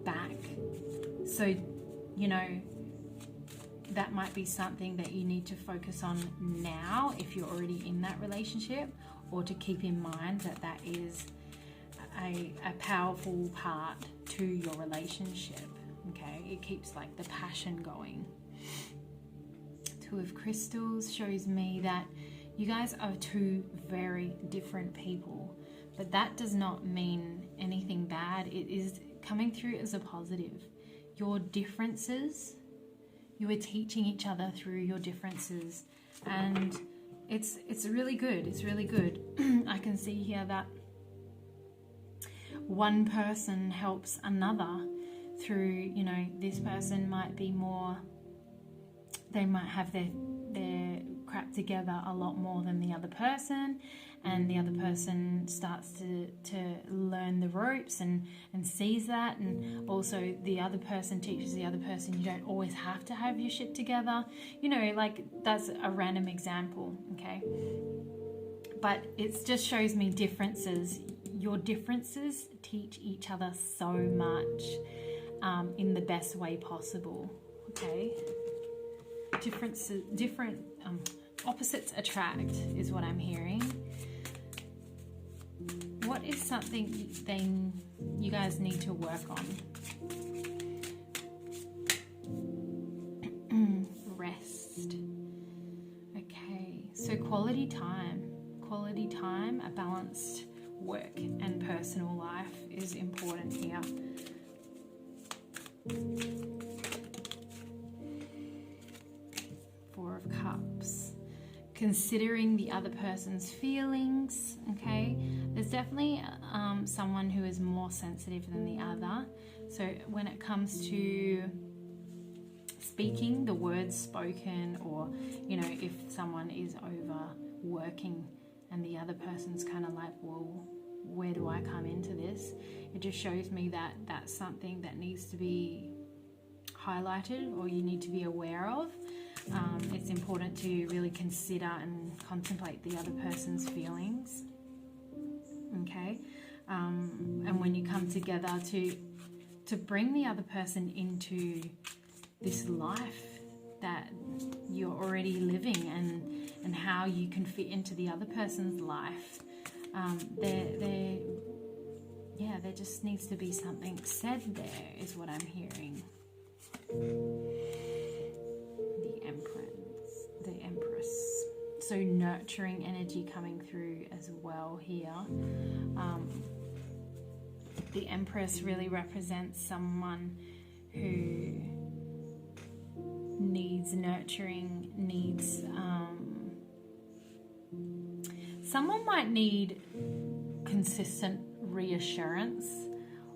back. So, you know, that might be something that you need to focus on now if you're already in that relationship, or to keep in mind that that is a powerful part to your relationship. Okay, it keeps like the passion going. Two of Crystals shows me that you guys are two very different people, but that does not mean anything bad. It is coming through as a positive. Your differences, you are teaching each other through your differences, and it's really good. It's really good. I can see here that one person helps another through, you know, this person might be more, they might have their crap together a lot more than the other person, and the other person starts to learn the ropes and sees that, and also the other person teaches the other person you don't always have to have your shit together. You know, like that's a random example, okay? But it just shows me differences. Your differences teach each other so much in the best way possible, okay? Opposites attract is what I'm hearing. What is something then you guys need to work on? Rest. Okay, so quality time, a balanced work and personal life is important here. Four of Cups. Considering the other person's feelings, okay? There's definitely someone who is more sensitive than the other. So when it comes to speaking, the words spoken, or, you know, if someone is overworking and the other person's kind of like, well, where do I come into this? It just shows me that that's something that needs to be highlighted, or you need to be aware of. It's important to really consider and contemplate the other person's feelings, okay? And when you come together to bring the other person into this life that you're already living, and how you can fit into the other person's life, there just needs to be something said there, is what I'm hearing. The Empress. So nurturing energy coming through as well here. The Empress really represents someone who needs nurturing, someone might need consistent reassurance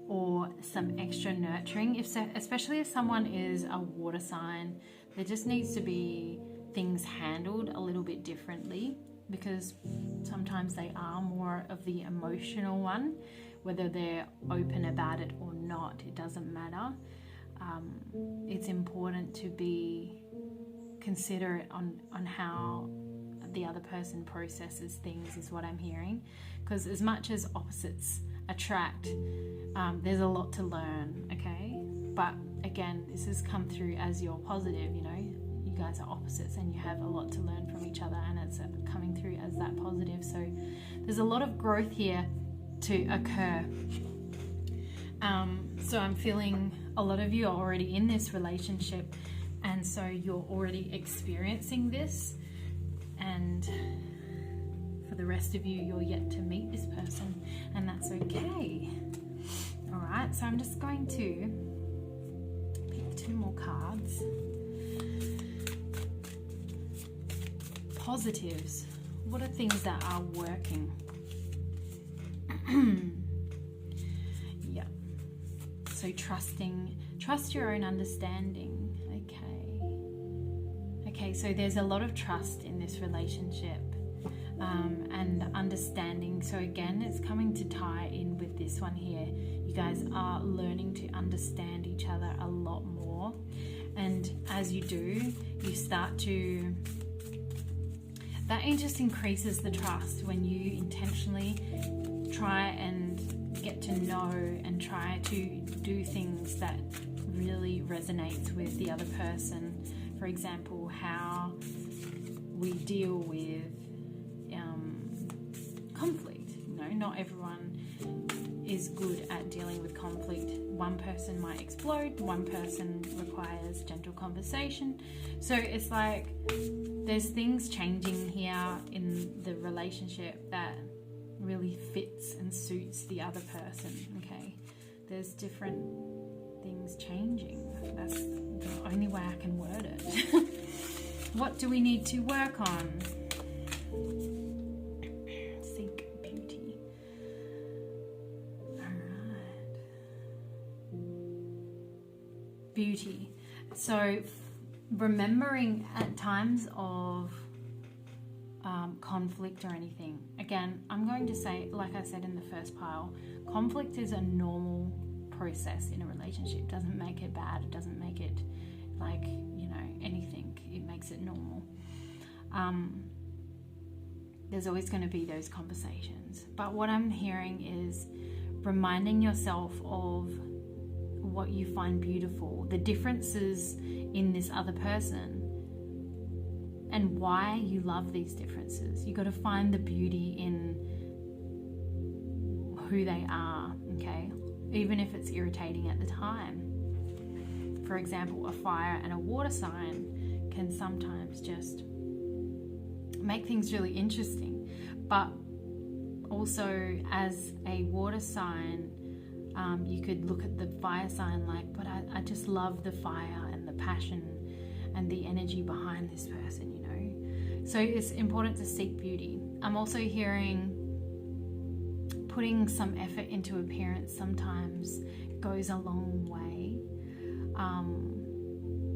or some extra nurturing, especially if someone is a water sign. There just needs to be things handled a little bit differently, because sometimes they are more of the emotional one. Whether they're open about it or not, it doesn't matter. It's important to be considerate on how the other person processes things, is what I'm hearing. Because as much as opposites attract, there's a lot to learn, okay? But again, this has come through as your positive, you know. You guys are opposites and you have a lot to learn from each other, and it's coming through as that positive. So there's a lot of growth here to occur. So I'm feeling a lot of you are already in this relationship, and so you're already experiencing this, and for the rest of you, you're yet to meet this person, and that's okay. All right, so I'm just going to pick 2 more cards. Positives. What are things that are working? Yeah. So trust your own understanding. Okay, so there's a lot of trust in this relationship, and understanding. So again, it's coming to tie in with this one here. You guys are learning to understand each other a lot more, and as you do, you start to, that just increases the trust when you intentionally try and get to know and try to do things that really resonates with the other person. For example, how we deal with conflict. You know, not everyone is good at dealing with conflict. One person might explode, one person requires gentle conversation. So it's like there's things changing here in the relationship that really fits and suits the other person, okay? There's different things changing. That's the only way I can word it. What do we need to work on? Seek beauty. Alright. Beauty. So remembering at times of conflict or anything. Again, I'm going to say, like I said in the first pile, conflict is a normal process in a relationship. It doesn't make it bad. It doesn't make it like, you know, anything. It makes it normal. There's always going to be those conversations. But what I'm hearing is reminding yourself of what you find beautiful, the differences in this other person, and why you love these differences. You got to find the beauty in who they are, okay? Even if it's irritating at the time. For example, a fire and a water sign can sometimes just make things really interesting. But also as a water sign, you could look at the fire sign like, but I just love the fire and the passion and the energy behind this person, you know. So it's important to seek beauty. I'm also hearing putting some effort into appearance sometimes goes a long way.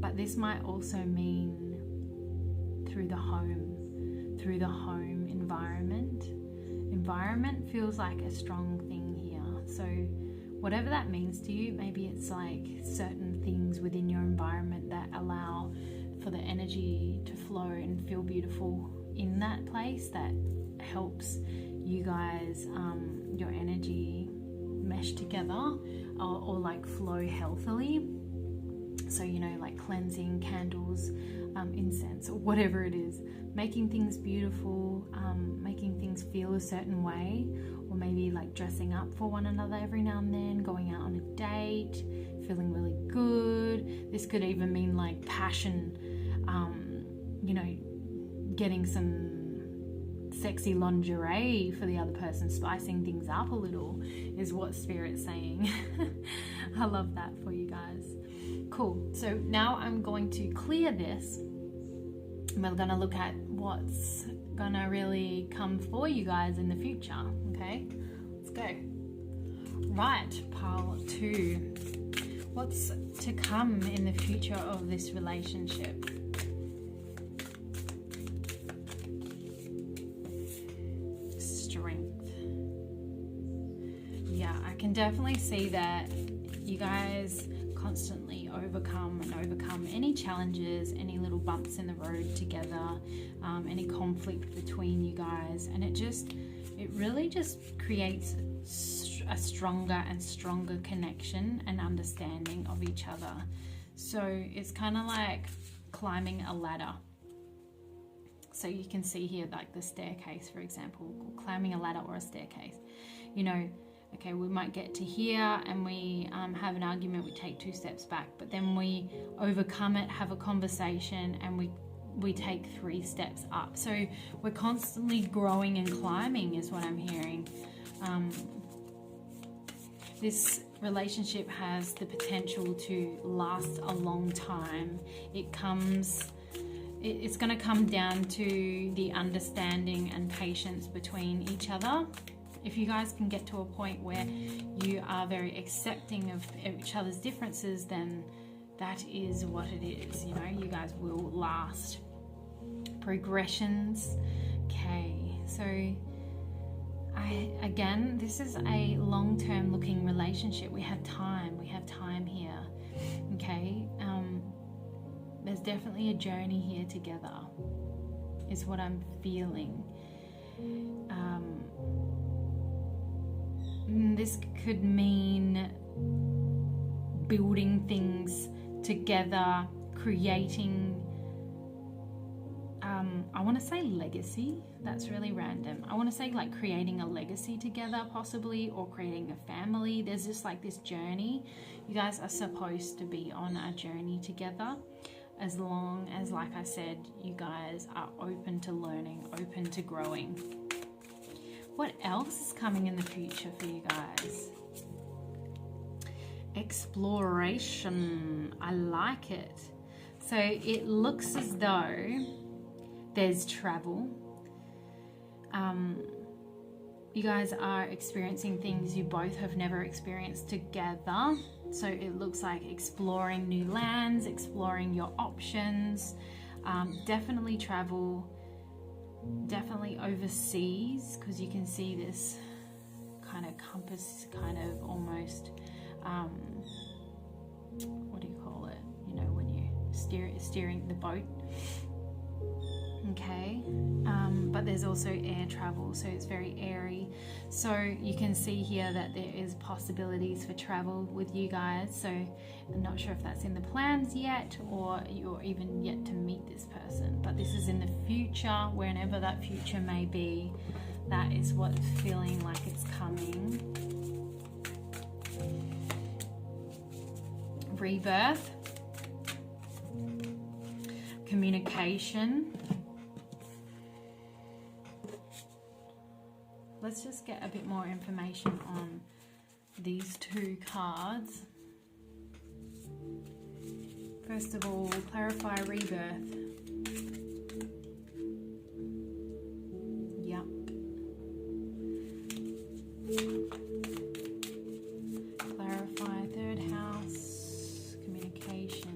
But this might also mean through the home environment. Environment feels like a strong thing here. So whatever that means to you, maybe it's like certain things within your environment that allow for the energy to flow and feel beautiful in that place, that helps you guys, your energy mesh together or like flow healthily. So, you know, like cleansing, candles, incense, or whatever it is, making things beautiful, making things feel a certain way, or maybe like dressing up for one another every now and then, going out on a date, feeling really good. This could even mean like passion, you know, getting some sexy lingerie for the other person, spicing things up a little is what Spirit's saying. I love that for you guys. Cool. So now I'm going to clear this and we're going to look at what's going to really come for you guys in the future. Okay, let's go. Right, pile 2. What's to come in the future of this relationship? Strength. Yeah, I can definitely see that you guys constantly overcome any challenges, any little bumps in the road together, any conflict between you guys, and it really just creates a stronger and stronger connection and understanding of each other. So it's kind of like climbing a ladder. So you can see here like the staircase, for example, or climbing a ladder or a staircase. You know, okay, we might get to here and we have an argument, we take 2 steps back, but then we overcome it, have a conversation, and we take 3 steps up. So we're constantly growing and climbing is what I'm hearing. This relationship has the potential to last a long time. It's going to come down to the understanding and patience between each other. If you guys can get to a point where you are very accepting of each other's differences, then that is what it is. You know, you guys will last. Progressions. Okay, so again, this is a long-term looking relationship. We have time here. Okay, there's definitely a journey here together, is what I'm feeling. This could mean building things together, creating, I want to say legacy. That's really random. I want to say like creating a legacy together possibly, or creating a family. There's just like this journey. You guys are supposed to be on a journey together, as long as, like I said, you guys are open to learning, open to growing. What else is coming in the future for you guys? Exploration. I like it. So it looks as though there's travel. You guys are experiencing things you both have never experienced together. So it looks like exploring new lands, exploring your options, definitely travel. Definitely overseas, because you can see this kind of compass, kind of almost, what do you call it? You know, when you're steering the boat. Okay, but there's also air travel, so it's very airy. So you can see here that there is possibilities for travel with you guys. So I'm not sure if that's in the plans yet, or you're even yet to meet this person, but this is in the future, whenever that future may be. That is what's feeling like it's coming. Rebirth, communication. let's just get a bit more information on these two cards. First of all, clarify rebirth. Yep. Clarify third house, communication.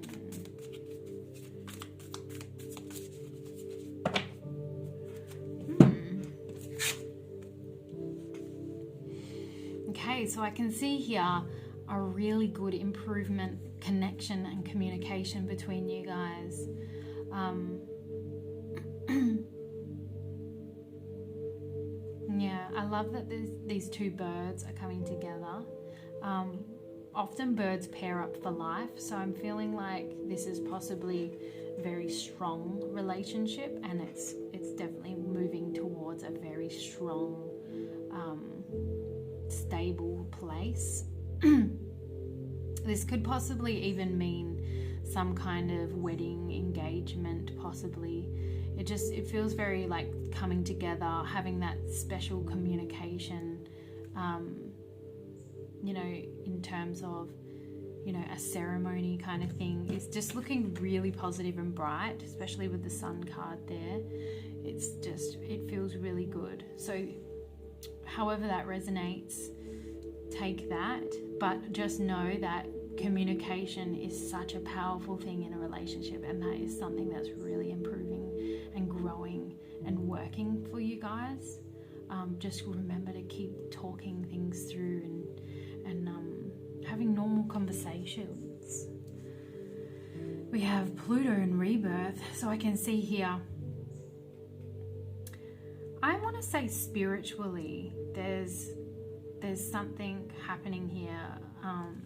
Okay, so I can see here a really good improvement, connection and communication between you guys. Yeah, I love that these two birds are coming together. Often birds pair up for life, so I'm feeling like this is possibly a very strong relationship, and it's definitely moving towards a very strong, stable place. This could possibly even mean some kind of wedding, engagement, possibly. It feels very like coming together, having that special communication, you know, in terms of, you know, a ceremony kind of thing. It's just looking really positive and bright, especially with the sun card there. It feels really good. So however that resonates, take that, but just know that communication is such a powerful thing in a relationship, and that is something that's really improving and growing and working for you guys. Just remember to keep talking things through and having normal conversations. We have Pluto and rebirth, so I can see here, I want to say spiritually there's something happening here,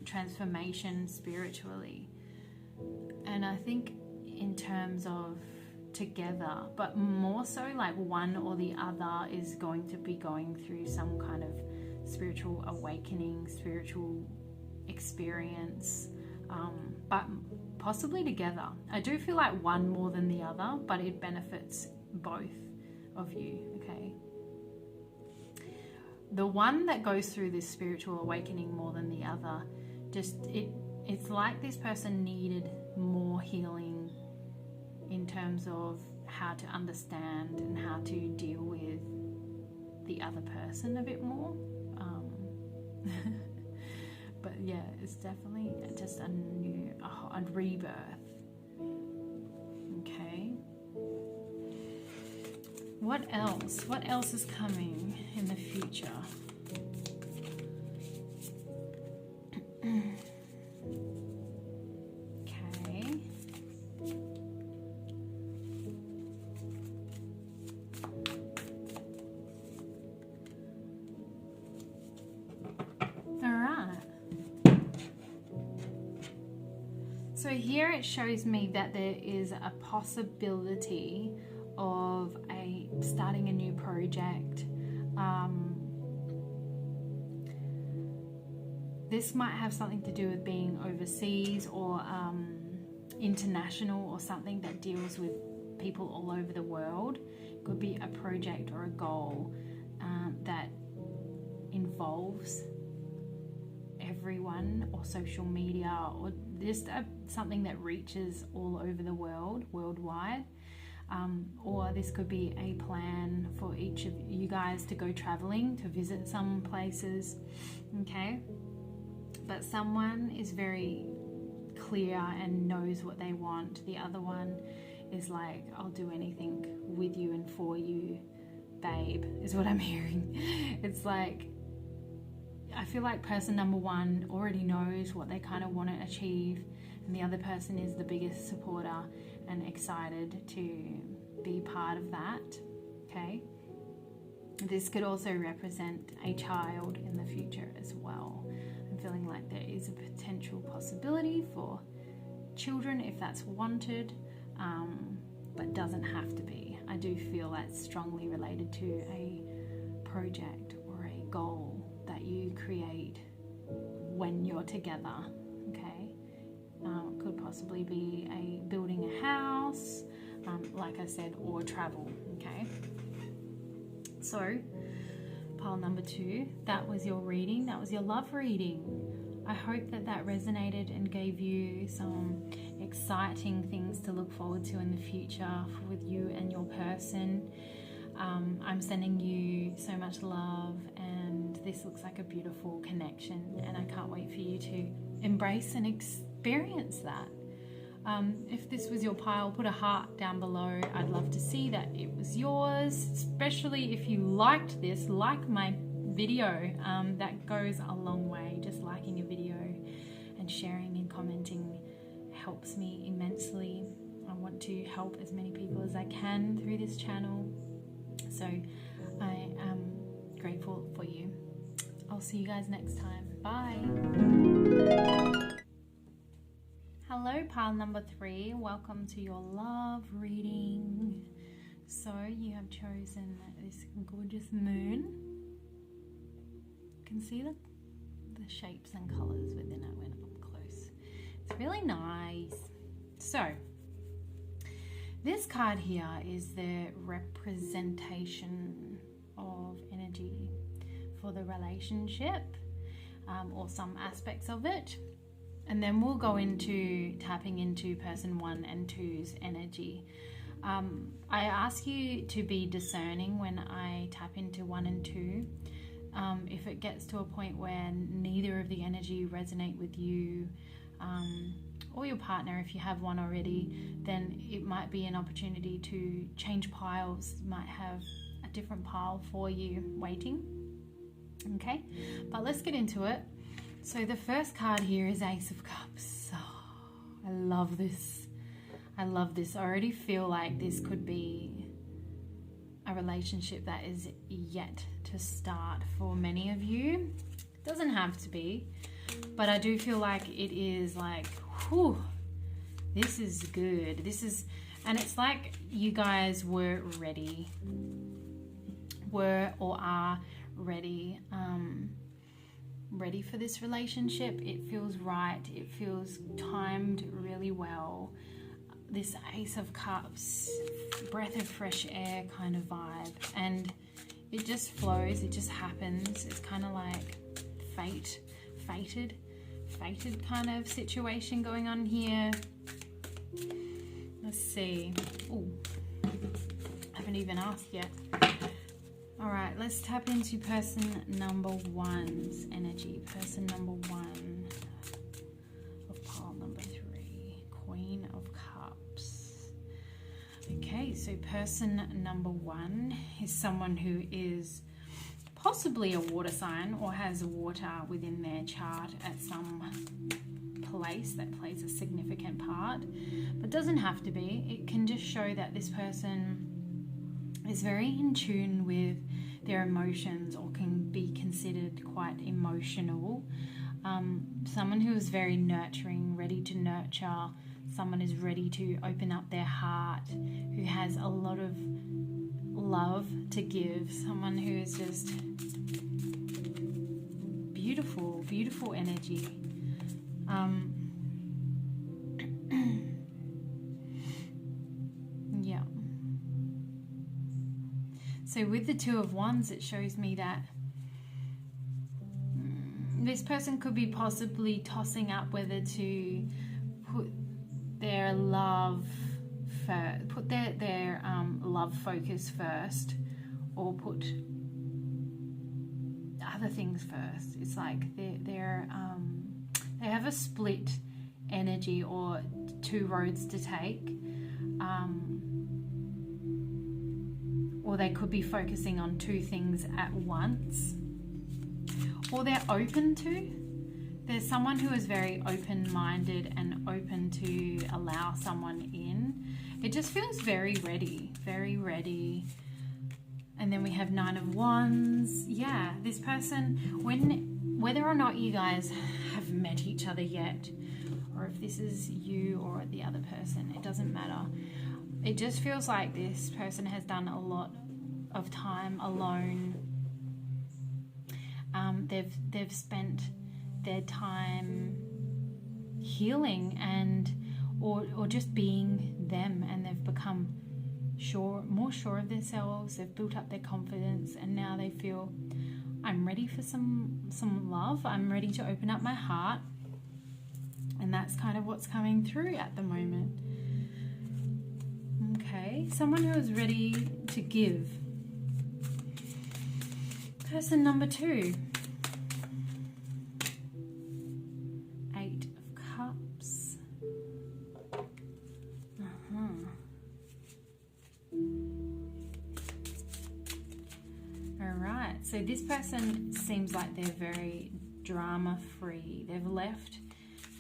transformation spiritually, and I think in terms of together, but more so like one or the other is going to be going through some kind of spiritual awakening, spiritual experience, but possibly together. I do feel like one more than the other, but it benefits both of you, okay? The one that goes through this spiritual awakening more than the other, it's like this person needed more healing in terms of how to understand and how to deal with the other person a bit more. But yeah, it's definitely just a rebirth. Okay. What else? What else is coming in the future? Okay. All right. So here it shows me that there is a possibility of starting a new project. This might have something to do with being overseas or international, or something that deals with people all over the world. It could be a project or a goal that involves everyone, or social media, or just something that reaches all over the world, worldwide. Or this could be a plan for each of you guys to go traveling, to visit some places, okay? But someone is very clear and knows what they want. The other one is like, I'll do anything with you and for you, babe, is what I'm hearing. It's like, I feel like person number one already knows what they kind of want to achieve, and the other person is the biggest supporter and excited to be part of that, okay? This could also represent a child in the future as well. I'm feeling like there is a potential possibility for children if that's wanted, but doesn't have to be. I do feel that's strongly related to a project or a goal that you create when you're together, okay? Could possibly be building a house, like I said, or travel, okay? So pile number 2. That was your reading. That was your love reading. I hope that that resonated and gave you some exciting things to look forward to in the future with you and your person. I'm sending you so much love, and this looks like a beautiful connection, and I can't wait for you to embrace and experience that. If this was your pile, put a heart down below. I'd love to see that it was yours, especially if you liked this. Like my video. That goes a long way. Just liking a video and sharing and commenting helps me immensely. I want to help as many people as I can through this channel, so I am grateful for you. I'll see you guys next time. Bye. Hello, pile number 3. Welcome to your love reading. So you have chosen this gorgeous moon. You can see the shapes and colors within it when up close. It's really nice. So this card here is the representation of energy for the relationship, or some aspects of it. And then we'll go into tapping into person 1 and 2's energy. I ask you to be discerning when I tap into 1 and 2. If it gets to a point where neither of the energy resonate with you or your partner, if you have one already, then it might be an opportunity to change piles. You might have a different pile for you waiting. Okay, but let's get into it. So the first card here is Ace of Cups. Oh, I love this. I love this. I already feel like this could be a relationship that is yet to start for many of you. It doesn't have to be, but I do feel like it is like, whew, this is good. This is, and it's like you guys were ready, or are ready. Ready for this relationship. It feels right. It feels timed really well. This Ace of Cups, breath of fresh air kind of vibe, and it just flows. It just happens. It's kind of like fated kind of situation going on here. Let's see. Oh, I haven't even asked yet. All right, let's tap into person number 1's energy. Person number 1 of pile number 3, Queen of Cups. Okay, so person number 1 is someone who is possibly a water sign or has water within their chart at some place that plays a significant part, but doesn't have to be. It can just show that this person is very in tune with their emotions, or can be considered quite emotional. Someone who is very nurturing, ready to nurture. Someone who's ready to open up their heart, who has a lot of love to give. Someone who is just beautiful, beautiful energy. Yeah. So with the 2 of Wands, it shows me that this person could be possibly tossing up whether to put their love first, put their love focus first, or put other things first. It's like they have a split energy or 2 roads to take. Or they could be focusing on 2 things at once, or they're open to. There's someone who is very open-minded and open to allow someone in. It just feels very ready, very ready. And then we have 9 of Wands. Yeah, this person, whether or not you guys have met each other yet, or if this is you or the other person, it doesn't matter. It just feels like this person has done a lot of time alone. They've spent their time healing and or just being them, and they've become more sure of themselves. They've built up their confidence, and now they feel I'm ready for some love. I'm ready to open up my heart. And that's kind of what's coming through at the moment. Okay, someone who is ready to give. Person number 2. 8 of Cups. Alright, so this person seems like they're very drama free. They've left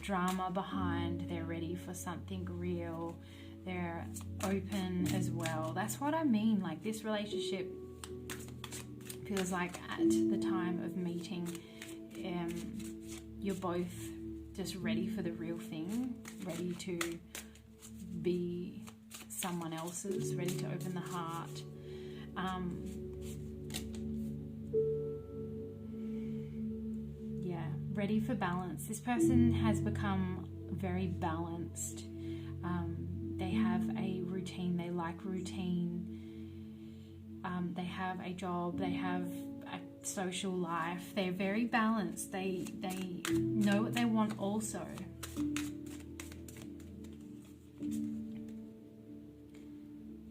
drama behind. They're ready for something real. They're open as well. That's what I mean. Like, this relationship feels like at the time of meeting, you're both just ready for the real thing, ready to be someone else's, ready to open the heart. Ready for balance. This person has become very balanced. They have a routine. They like routine. They have a job. They have a social life. They're very balanced. They know what they want also.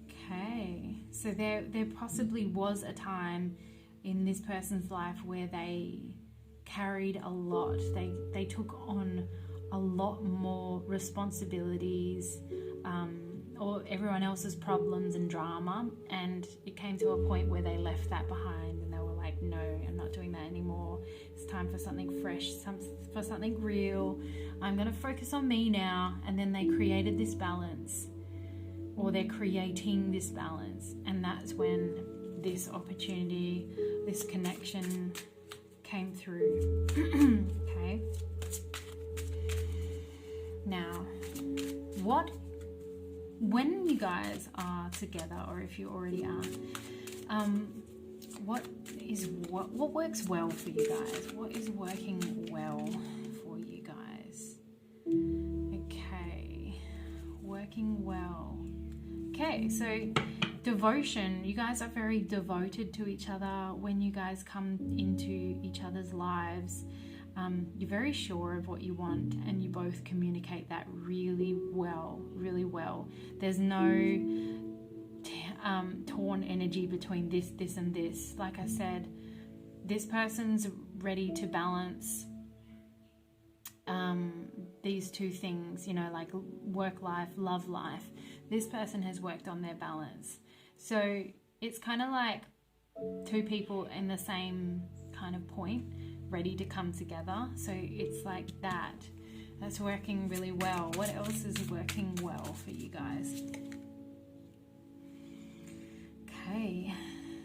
Okay, so there possibly was a time in this person's life where they carried a lot. They took on a lot more responsibilities, or everyone else's problems and drama, and it came to a point where they left that behind and they were like, no, I'm not doing that anymore. It's time for something fresh, for something real. I'm going to focus on me now. And then they created this balance, or they're creating this balance, and that's when this opportunity, this connection came through. Okay. Now, when you guys are together, or if you already are, what works well for you guys? What is working well for you guys? Okay, working well. Okay, so devotion. You guys are very devoted to each other. When you guys come into each other's lives, you're very sure of what you want, and you both communicate that really well, really well. There's no torn energy between this and this. Like I said, this person's ready to balance these two things, like work life, love life. This person has worked on their balance. So it's kind of like two people in the same kind of point, ready to come together. So it's like that's working really well. What else is working well for you guys? Okay,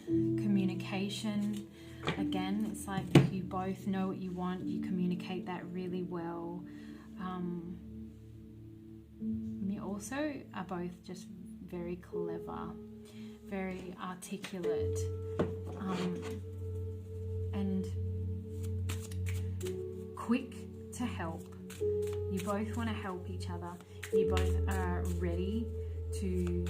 communication. Again, it's like you both know what you want. You communicate that really well. You also are both just very clever, very articulate, and quick to help. You both want to help each other. You both are ready to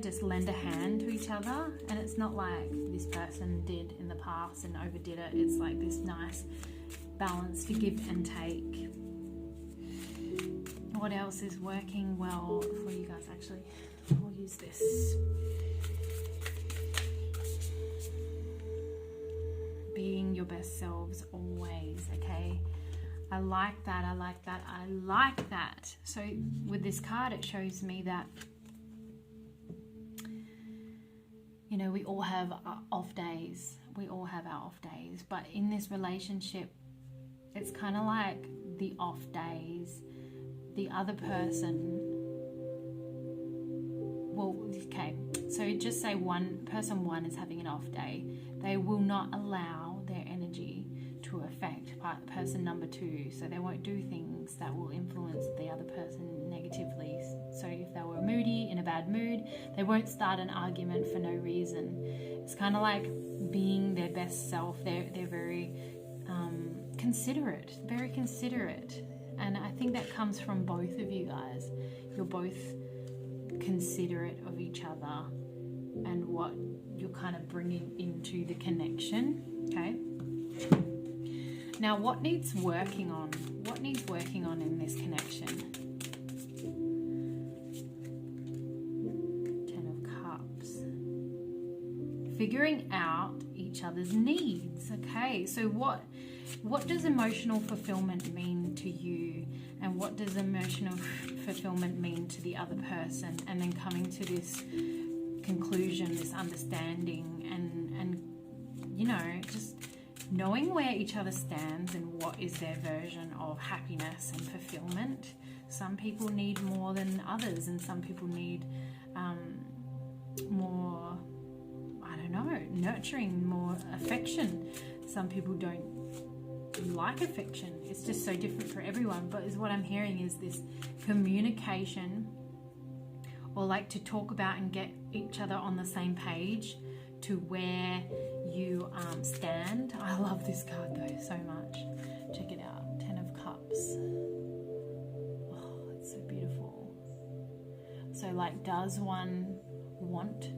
just lend a hand to each other. And it's not like this person did in the past and overdid it. It's like this nice balance to give and take. What else is working well for you guys? Actually, I'll use this. Being your best selves always, okay? I like that, I like that, I like that. So with this card, it shows me that, we all have off days. We all have our off days. But in this relationship, it's kind of like the off days. The other person, so just say person one is having an off day. They will not allow their energy to affect person number 2. So they won't do things that will influence the other person negatively. So if they were moody, in a bad mood, they won't start an argument for no reason. It's kind of like being their best self. They're very considerate, very considerate. And I think that comes from both of you guys. You're both considerate of each other. and what you're kind of bringing into the connection. Okay. Now, what needs working on? What needs working on in this connection? Ten of Cups. Figuring out each other's needs. Okay, so what does emotional fulfillment mean to you, and what does emotional fulfillment mean to the other person? And then coming to this conclusion, this understanding, and you know, just knowing where each other stands and what is their version of happiness and fulfillment. Some people need more than others, and some people need more, I don't know, nurturing, more affection. Some people don't like affection. It's just so different for everyone. But is what I'm hearing is this communication, or like to talk about and get each other on the same page to where you stand. I love this card though so much. Check it out. Ten of Cups. Oh, it's so beautiful. So like, does one want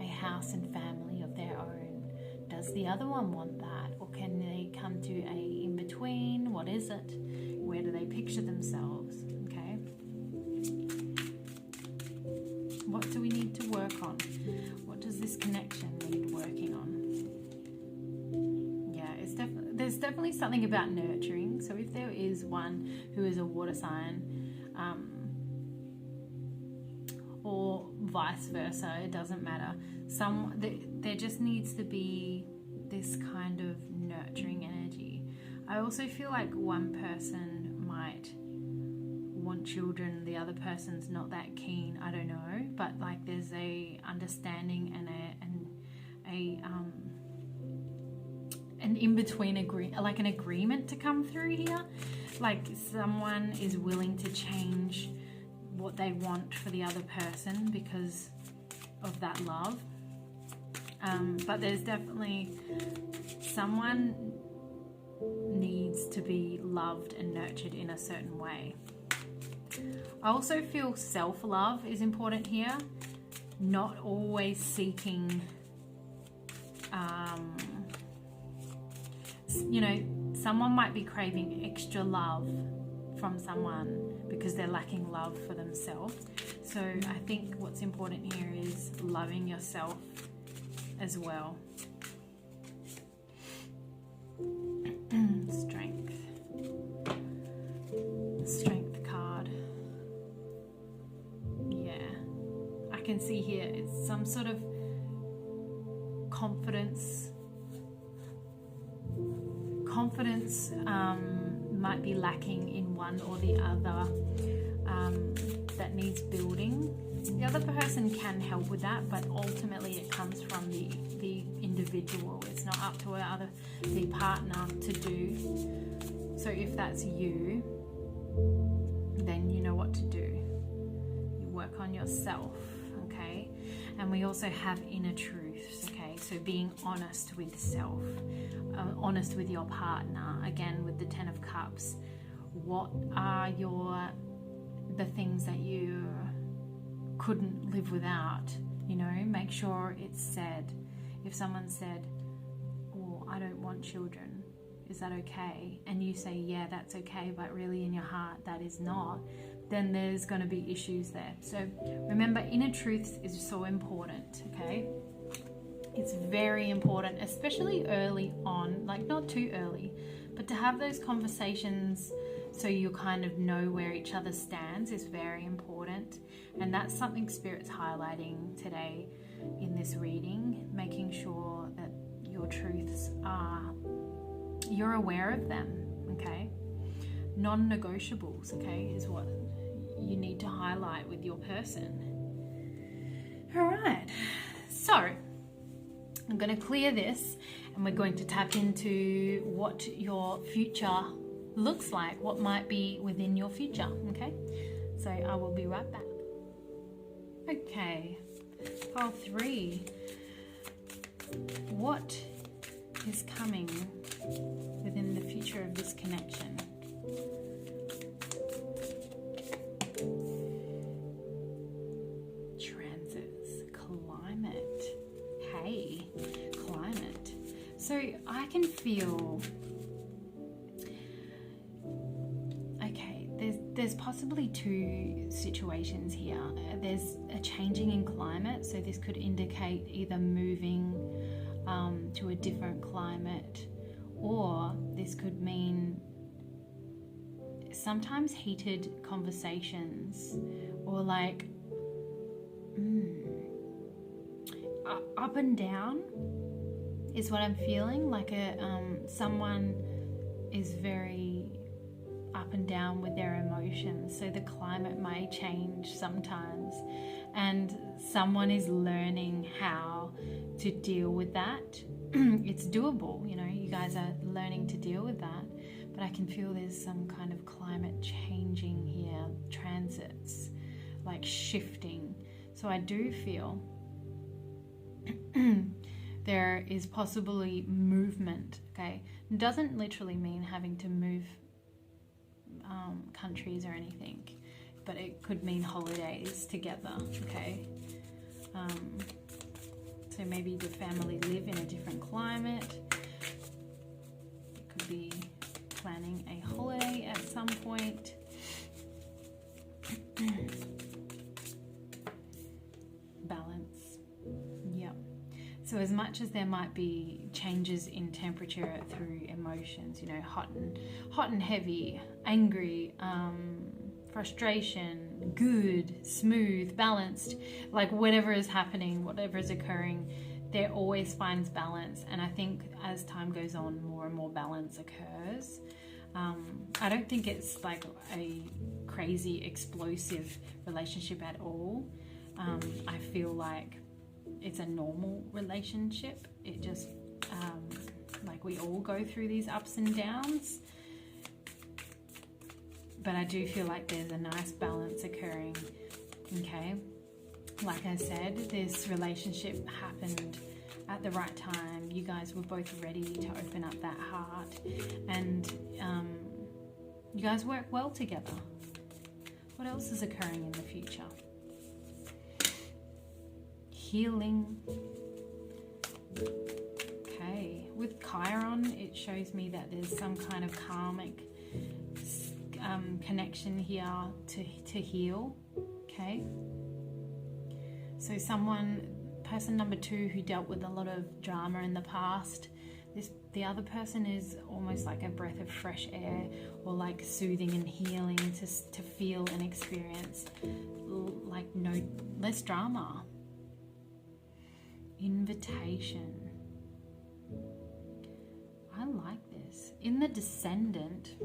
a house and family of their own? Does the other one want that? Or can they come to a in-between? What is it? Where do they picture themselves? Okay. What do we need to work on? What does this connection need working on? Yeah, there's definitely something about nurturing. So if there is one who is a water sign, or vice versa, it doesn't matter. There just needs to be this kind of nurturing energy. I also feel like one person might want children, the other person's not that keen. I don't know, but like there's a understanding and an in-between an agreement to come through here. Like someone is willing to change what they want for the other person because of that love. But there's definitely someone needs to be loved and nurtured in a certain way. I also feel self-love is important here. Not always seeking, you know, someone might be craving extra love from someone because they're lacking love for themselves. So I think what's important here is loving yourself as well. Strength card. Yeah, I can see here it's some sort of confidence might be lacking in one or the other, that needs building. The other person can help with that, but ultimately it comes from the individual. It's not up to the partner to do. So if that's you, then you know what to do. You work on yourself, okay? And we also have inner truths, okay? So being honest with self, honest with your partner. Again, with the Ten of Cups, what are the things that you couldn't live without? You know, make sure it's said. If someone said, "Oh, I don't want children," is that okay? And you say, "Yeah, that's okay," but really in your heart that is not, then there's going to be issues there. So remember, inner truths is so important, okay? It's very important, especially early on, like not too early, but to have those conversations so you kind of know where each other stands is very important. And that's something Spirit's highlighting today in this reading, making sure that your truths you're aware of them, okay? Non-negotiables, okay, is what you need to highlight with your person. All right, so I'm going to clear this and we're going to tap into what your future looks like, what might be within your future, okay? So I will be right back. Okay, pile 3. What is coming within the future of this connection? Transits, climate. So I can feel, okay, there's possibly two situations here. There's a changing in climate, so this could indicate either moving to a different climate, or this could mean sometimes heated conversations, or like up and down is what I'm feeling. Like someone is very up and down with their emotions, so the climate may change sometimes, and someone is learning how to deal with that. It's doable, you know, you guys are learning to deal with that, but I can feel there's some kind of climate changing here, transits, like shifting. So I do feel there is possibly movement, okay? It doesn't literally mean having to move countries or anything, but it could mean holidays together, okay? So maybe the family live in a different climate. It could be planning a holiday at some point. Balance. Yep. So as much as there might be changes in temperature through emotions, you know, hot and heavy, angry, frustration, good, smooth, balanced, like whatever is happening, whatever is occurring, there always finds balance. And I think as time goes on, more and more balance occurs. I don't think it's like a crazy explosive relationship at all. I feel like it's a normal relationship. It just like we all go through these ups and downs, but I do feel like there's a nice balance occurring. Okay, like I said, this relationship happened at the right time. You guys were both ready to open up that heart, and you guys work well together. What else is occurring in the future? Healing. Okay, with Chiron, it shows me that there's some kind of karmic connection here to heal. Okay, so person number 2 who dealt with a lot of drama in the past, the other person is almost like a breath of fresh air, or like soothing and healing to feel and experience like less drama. Invitation. I like this. In the Descendant,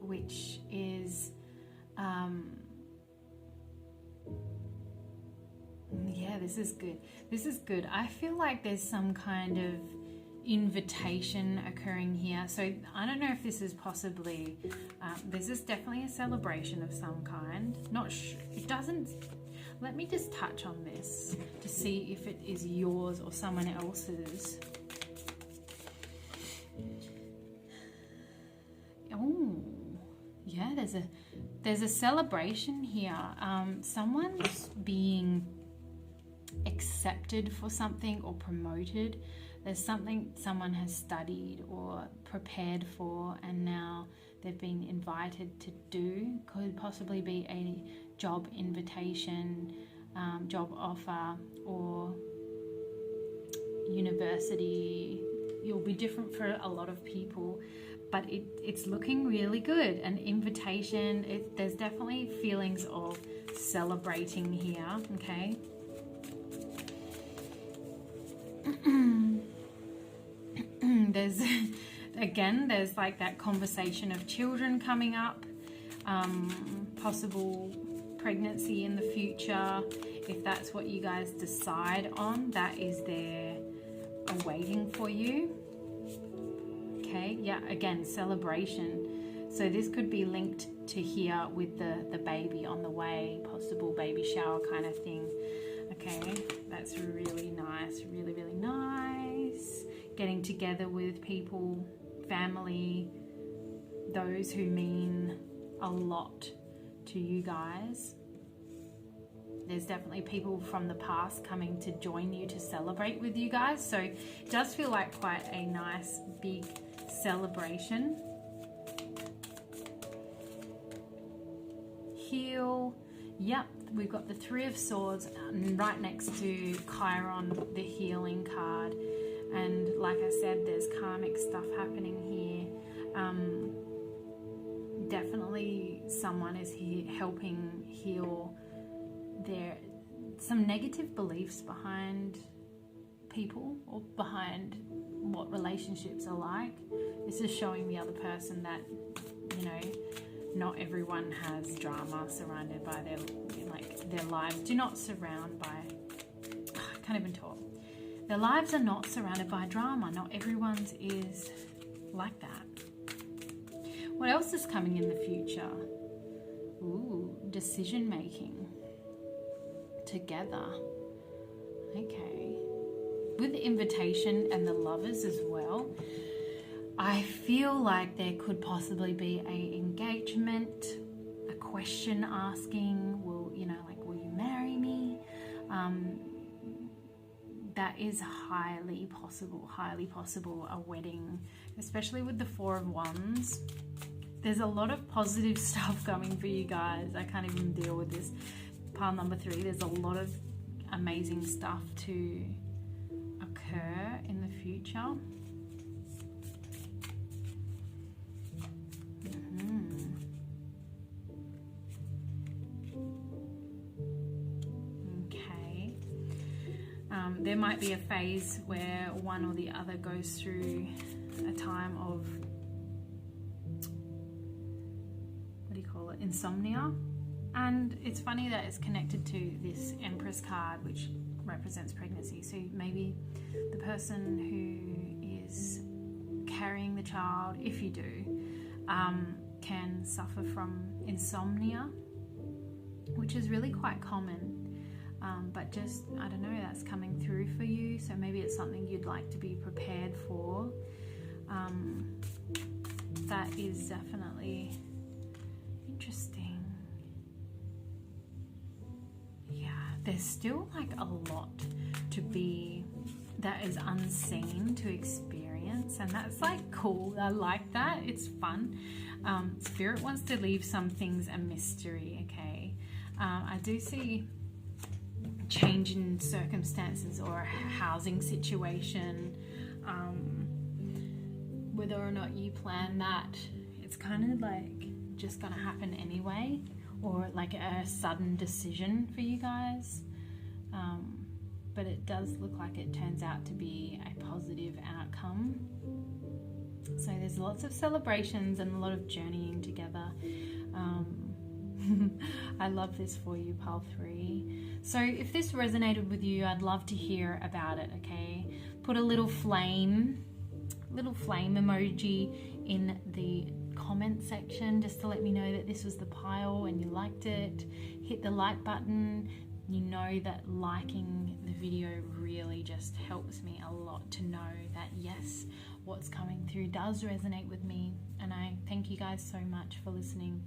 which is yeah, this is good. This is good. I feel like there's some kind of invitation occurring here. So I don't know if this is possibly this is definitely a celebration of some kind. Not sure. It doesn't. Let me just touch on this to see if it is yours or someone else's. Oh, yeah, there's a celebration here. Someone's being accepted for something or promoted. There's something someone has studied or prepared for, and now they've been invited to do. Could possibly be a job invitation, job offer, or university. You'll be different for a lot of people, but it's looking really good. An invitation, there's definitely feelings of celebrating here, okay? There's like that conversation of children coming up, possible pregnancy in the future. If that's what you guys decide on, that is there awaiting for you. Okay, yeah, again, celebration. So this could be linked to here with the baby on the way, possible baby shower kind of thing. Okay, that's really nice, really, really nice. Getting together with people, family, those who mean a lot to you guys. there's definitely people from the past coming to join you to celebrate with you guys. So it does feel like quite a nice big celebration. Heal. Yep, we've got the Three of Swords right next to Chiron, the healing card. And like I said, there's karmic stuff happening here. Definitely someone is here helping heal some negative beliefs behind people or behind what relationships are like. This is showing the other person that, you know, not everyone has drama surrounded by their lives. Do not surround by, I can't even talk. Their lives are not surrounded by drama. Not everyone's is like that. What else is coming in the future? Ooh, decision making together. Okay. With the Invitation and the Lovers as well, I feel like there could possibly be a engagement, a question asking, will you marry me? That is highly possible, a wedding, especially with the Four of Wands. There's a lot of positive stuff coming for you guys. I can't even deal with this. Pile number 3, there's a lot of amazing stuff to occur in the future. There might be a phase where one or the other goes through a time of, insomnia. And it's funny that it's connected to this Empress card, which represents pregnancy. So maybe the person who is carrying the child, if you do, can suffer from insomnia, which is really quite common. But just, I don't know, that's coming through for you. So maybe it's something you'd like to be prepared for. That is definitely interesting. Yeah, there's still like a lot to be, that is unseen to experience. And that's like cool. I like that. It's fun. Spirit wants to leave some things a mystery, okay? I do see change in circumstances or a housing situation, whether or not you plan that, it's kind of like just gonna happen anyway, or like a sudden decision for you guys, but it does look like it turns out to be a positive outcome. So there's lots of celebrations and a lot of journeying together. I love this for you, pile 3. So if this resonated with you, I'd love to hear about it, okay? Put a little flame emoji in the comment section just to let me know that this was the pile and you liked it. Hit the like button. You know that liking the video really just helps me a lot to know that yes, what's coming through does resonate with me. And I thank you guys so much for listening.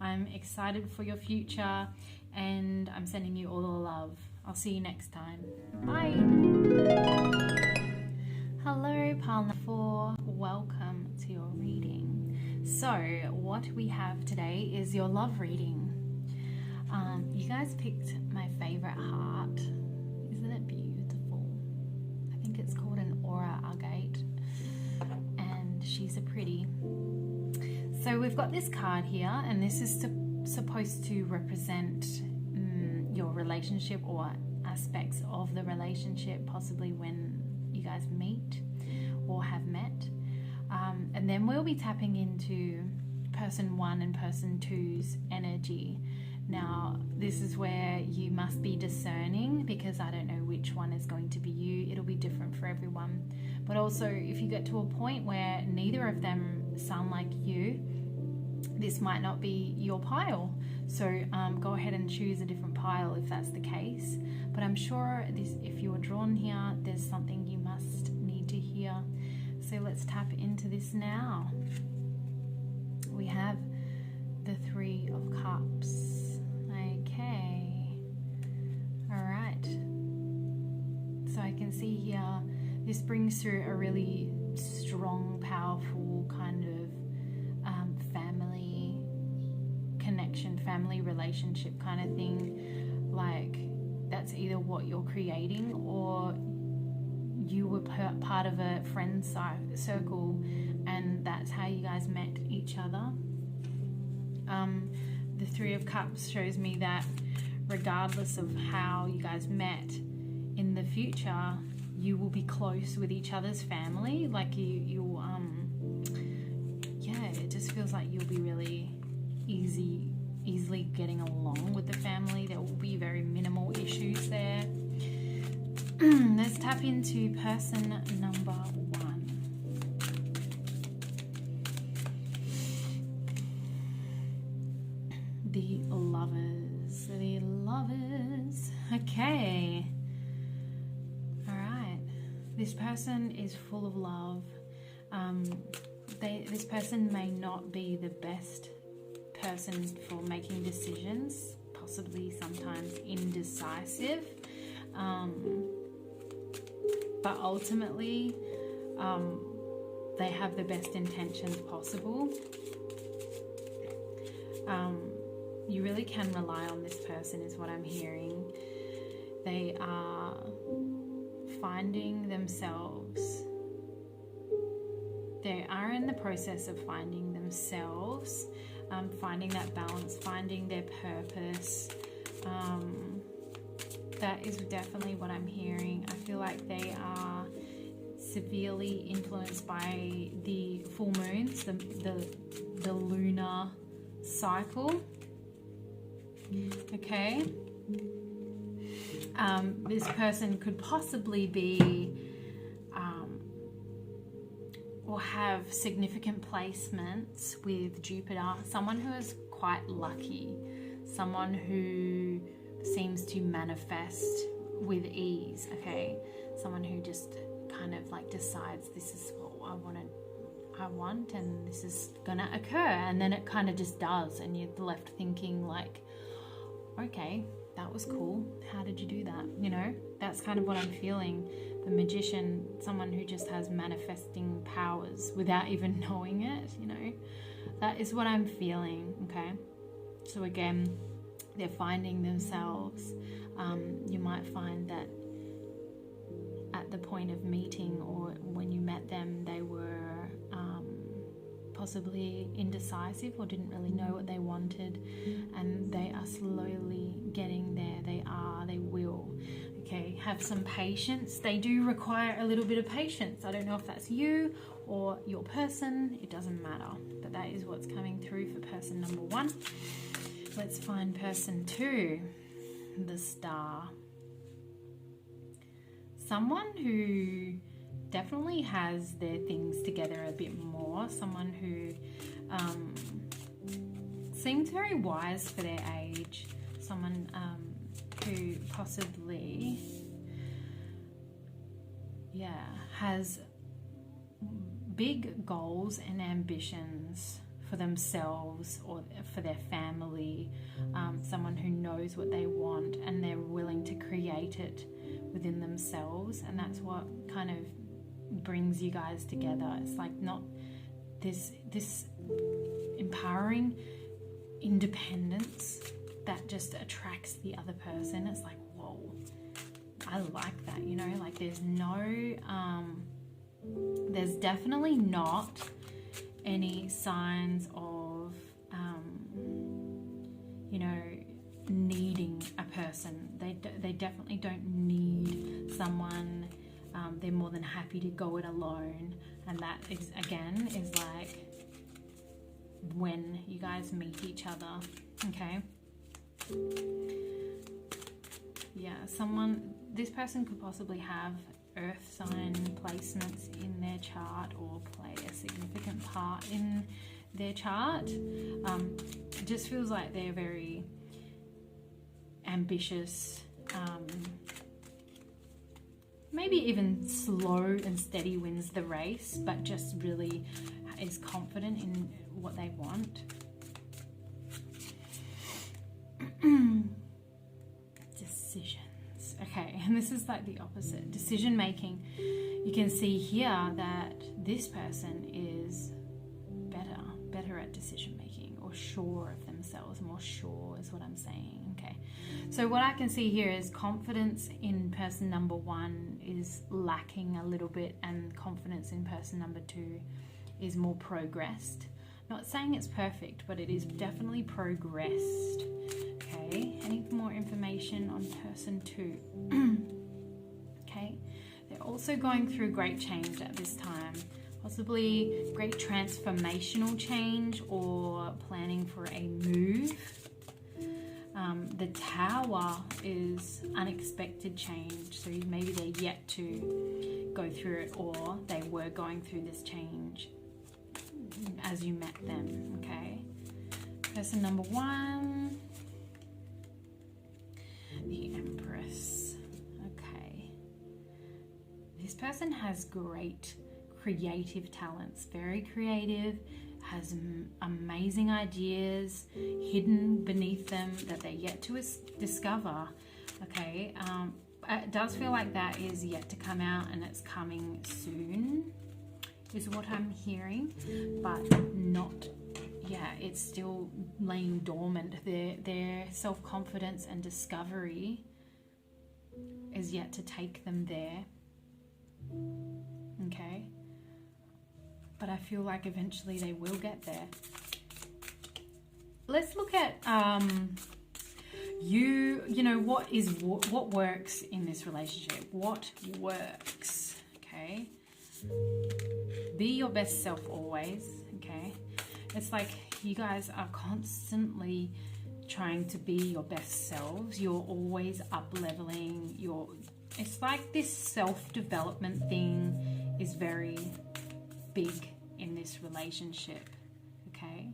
I'm excited for your future and I'm sending you all the love. I'll see you next time. Bye. Hello, pile number 4. Welcome to your reading. So what we have today is your love reading. You guys picked my favorite heart. Isn't it beautiful? I think it's called an 𝗚𝗚𝗚𝗚𝗚, and she's a pretty. So we've got this card here, and this is supposed to represent your relationship or aspects of the relationship, possibly when you guys meet or have met. And then we'll be tapping into person 1 and person 2's energy. Now, this is where you must be discerning, because I don't know which one is going to be you. It'll be different for everyone. But also, if you get to a point where neither of them sound like you, this might not be your pile. So go ahead and choose a different pile if that's the case. But I'm sure if you're drawn here, there's something you must need to hear. So let's tap into this now. We have the 3 of Cups. Okay. can see here, this brings through a really strong, powerful kind of family connection, family relationship kind of thing. Like, that's either what you're creating, or you were part of a friend circle and that's how you guys met each other. The Three of Cups shows me that regardless of how you guys met, in the future you will be close with each other's family. Like you'll yeah, it just feels like you'll be really easily getting along with the family. There will be very minimal issues there. Let's tap into person number 1. The lovers. The lovers. Okay. Alright. This person is full of love. This person may not be the best person for making decisions, possibly sometimes indecisive. But ultimately, they have the best intentions possible. You really can rely on this person, is what I'm hearing. They are finding themselves. They are in the process of finding themselves, finding that balance, finding their purpose. That is definitely what I'm hearing. I feel like they are severely influenced by the full moons, the lunar cycle. Okay. This person could possibly be or have significant placements with Jupiter, someone who is quite lucky, someone who seems to manifest with ease, okay? Someone who just kind of like decides, this is what I want and this is gonna occur, and then it kind of just does, and you're left thinking like, okay, that was cool, how did you do that? You know, that's kind of what I'm feeling. The Magician, someone who just has manifesting powers without even knowing it, you know, that is what I'm feeling. Okay, so again, they're finding themselves. You might find that at the point of meeting or when you met them, they were possibly indecisive or didn't really know what they wanted, and they are slowly getting there. They will. Okay, have some patience. They do require a little bit of patience. I don't know if that's you or your person, it doesn't matter, but that is what's coming through for person number 1. Let's find person 2, the Star. Someone who definitely has their things together a bit more, someone who seems very wise for their age, someone who possibly has big goals and ambitions for themselves or for their family, someone who knows what they want and they're willing to create it within themselves, and that's what kind of brings you guys together. It's like not this empowering independence that just attracts the other person. It's like, whoa, I like that, you know, like there's definitely not any signs of you know, needing a person. They definitely don't need someone. They're more than happy to go it alone, and that is again is like when you guys meet each other. Okay, yeah, this person could possibly have earth sign placements in their chart or play a significant part in their chart. It just feels like they're very ambitious, maybe even slow and steady wins the race, but just really is confident in what they want. Decisions. Okay, and this is like the opposite. Decision making. You can see here that this person is better at decision making, or sure of themselves, more sure is what I'm saying. Okay, so what I can see here is confidence in person number 1 is lacking a little bit, and confidence in person number 2 is more progressed. Not saying it's perfect, but it is definitely progressed. Okay, any more information on person 2? Okay, they're also going through great change at this time. Possibly great transformational change, or planning for a move. The Tower is unexpected change, so maybe they're yet to go through it, or they were going through this change as you met them. Okay, person number 1, the Empress. Okay, this person has great creative talents, very creative, has amazing ideas hidden beneath them that they're yet to discover. Okay, it does feel like that is yet to come out, and it's coming soon is what I'm hearing, but not, yeah, it's still laying dormant. Their self-confidence and discovery is yet to take them there. Okay, but I feel like eventually they will get there. Let's look at you know, what works in this relationship. What works? Okay, be your best self always. Okay, it's like you guys are constantly trying to be your best selves. You're always up leveling. It's like this self-development thing is very big in this relationship. Okay.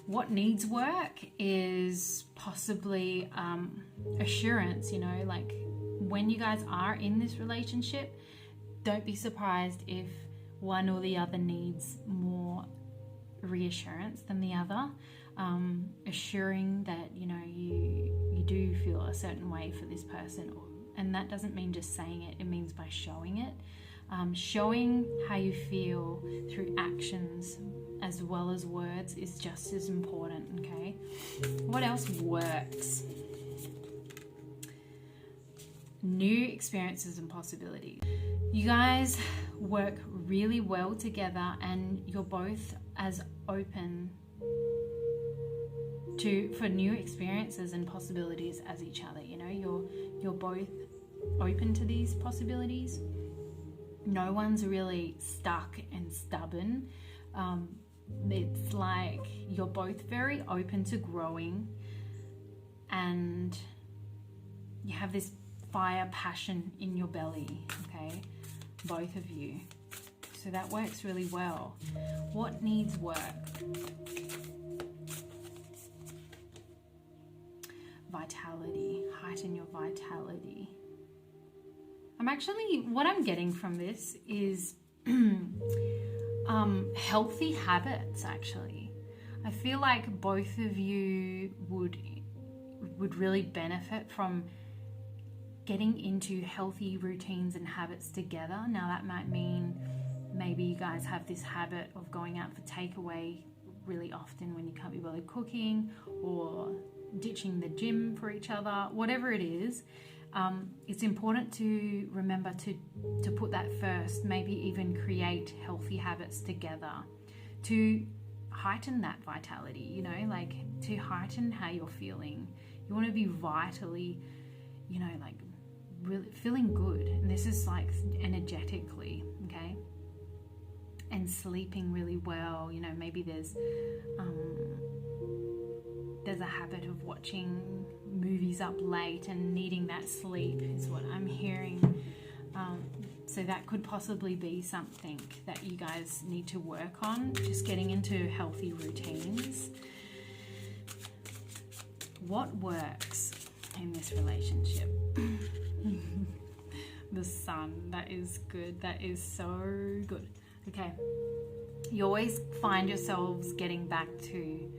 What needs work is possibly assurance, you know, like when you guys are in this relationship, don't be surprised if one or the other needs more reassurance than the other. Assuring that, you know, you do feel a certain way for this person, and that doesn't mean just saying it, it means by showing it. Showing how you feel through actions as well as words is just as important. Okay, what else works? New experiences and possibilities. You guys work really well together, and you're both as open for new experiences and possibilities as each other. You know, you're both open to these possibilities. No one's really stuck and stubborn. It's like you're both very open to growing, and you have this fire passion in your belly. Okay, both of you. So that works really well. What needs work? Vitality. Heighten your vitality. What I'm getting from this is healthy habits, actually. I feel like both of you would really benefit from getting into healthy routines and habits together. Now that might mean maybe you guys have this habit of going out for takeaway really often when you can't be bothered cooking, or ditching the gym for each other, whatever it is. It's important to remember to put that first, maybe even create healthy habits together to heighten that vitality, you know, like to heighten how you're feeling. You want to be vitally, you know, like really feeling good. And this is like energetically, okay? And sleeping really well. You know, maybe there's a habit of watching movies up late and needing that sleep is what I'm hearing. So that could possibly be something that you guys need to work on, just getting into healthy routines. What works in this relationship? The Sun, that is good. That is so good. Okay. You always find yourselves getting back to,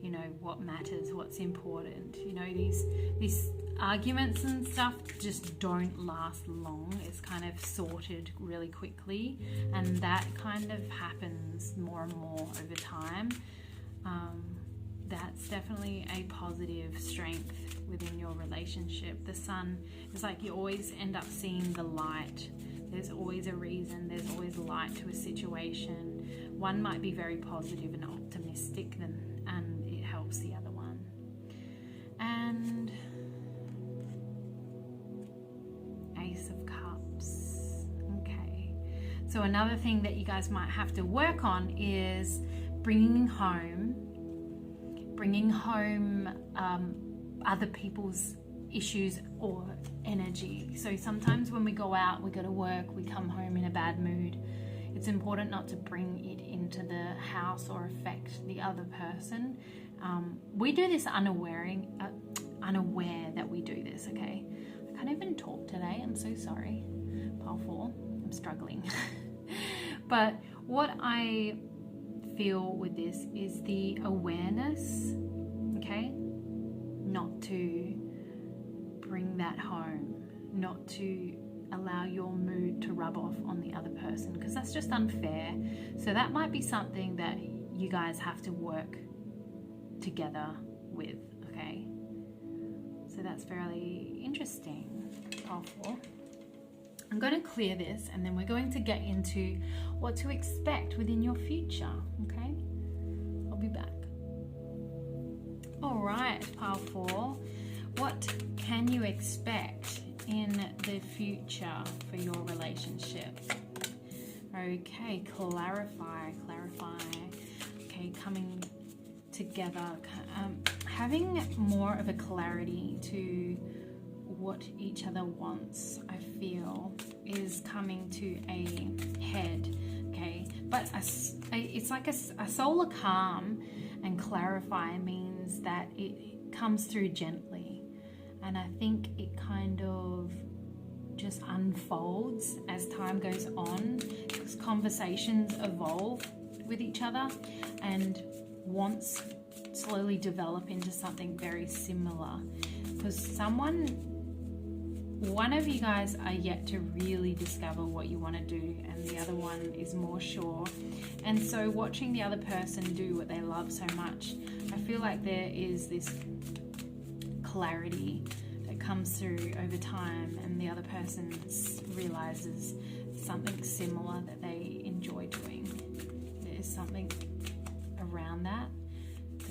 you know, what matters, what's important. You know, these arguments and stuff just don't last long. It's kind of sorted really quickly, and that kind of happens more and more over time. That's definitely a positive strength within your relationship. The sun is like you always end up seeing the light. There's always a reason, there's always light to a situation. One might be very positive and optimistic, and it helps the other one. And Ace of Cups. Okay. So another thing that you guys might have to work on is bringing home other people's issues or energy. So sometimes when we go out, we go to work, we come home in a bad mood. It's important not to bring it into the house or affect the other person. We do this unaware that we do this, okay? I can't even talk today, I'm so sorry. Pile 4, I'm struggling. But what I feel with this is the awareness, okay? Not to bring that home, not to allow your mood to rub off on the other person, because that's just unfair. So that might be something that you guys have to work together with, okay? So that's fairly interesting, powerful. I'm going to clear this, and then we're going to get into what to expect within your future, okay? I'll be back. All right, pile 4. What can you expect in the future for your relationship? Okay, clarify. Okay, coming together, having more of a clarity to what each other wants, I feel, is coming to a head, okay? But it's like a solar calm, and clarify means that it comes through gently. And I think it kind of just unfolds as time goes on, because conversations evolve with each other, and wants slowly develop into something very similar. Because one of you guys are yet to really discover what you want to do, and the other one is more sure. And so watching the other person do what they love so much, I feel like there is this clarity that comes through over time, and the other person realizes something similar that they enjoy doing. There's something around that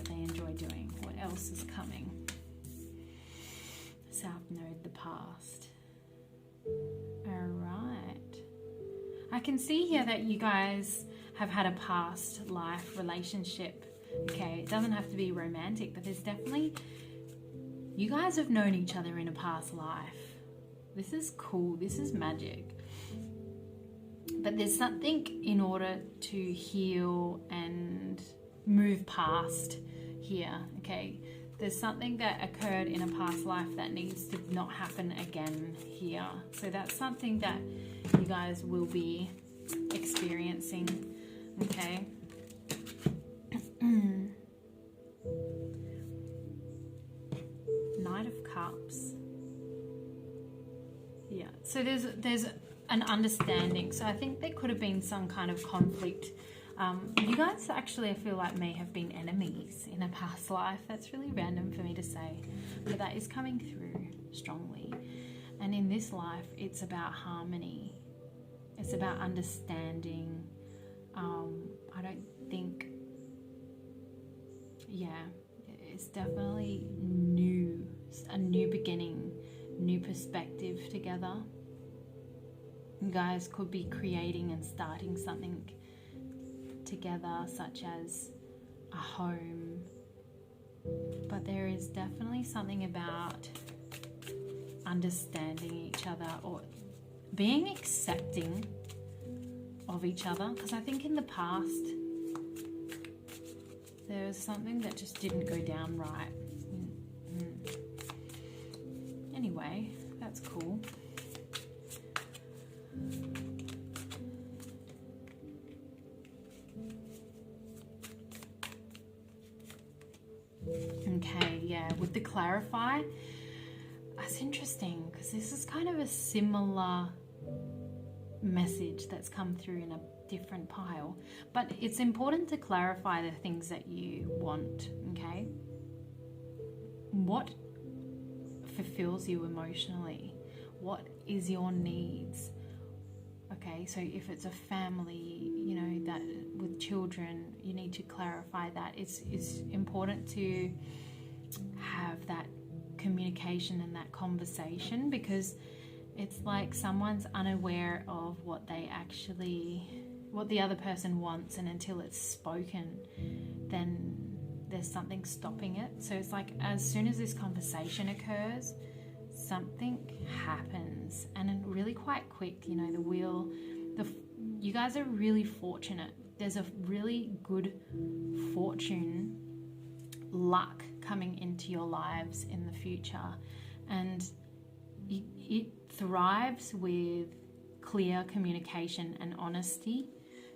they enjoy doing. What else is coming? South Node, the past. All right. I can see here that you guys have had a past life relationship. Okay, it doesn't have to be romantic, but there's definitely, you guys have known each other in a past life. This is cool. This is magic. But there's something in order to heal and move past here, okay? There's something that occurred in a past life that needs to not happen again here. So that's something that you guys will be experiencing, okay? Knight of Cups. Yeah, so there's an understanding. So I think there could have been some kind of conflict. You guys actually, I feel like, may have been enemies in a past life. That's really random for me to say, but that is coming through strongly. And in this life, it's about harmony. It's about understanding. I don't think, yeah, it's definitely a new beginning, new perspective together. You guys could be creating and starting something together, such as a home, but there is definitely something about understanding each other or being accepting of each other, because I think in the past there was something that just didn't go down right. Anyway, that's cool. with the clarify, that's interesting because this is kind of a similar message that's come through in a different pile. But it's important to clarify the things that you want, okay? What fulfills you emotionally? What is your needs? Okay, so if it's a family, you know, that with children, you need to clarify that. It's important to have that communication and that conversation, because it's like someone's unaware of what the other person wants, and until it's spoken, then there's something stopping it. So it's like as soon as this conversation occurs, something happens, and then really quite quick. You know, you guys are really fortunate. There's a really good fortune, luck coming into your lives in the future, and it thrives with clear communication and honesty.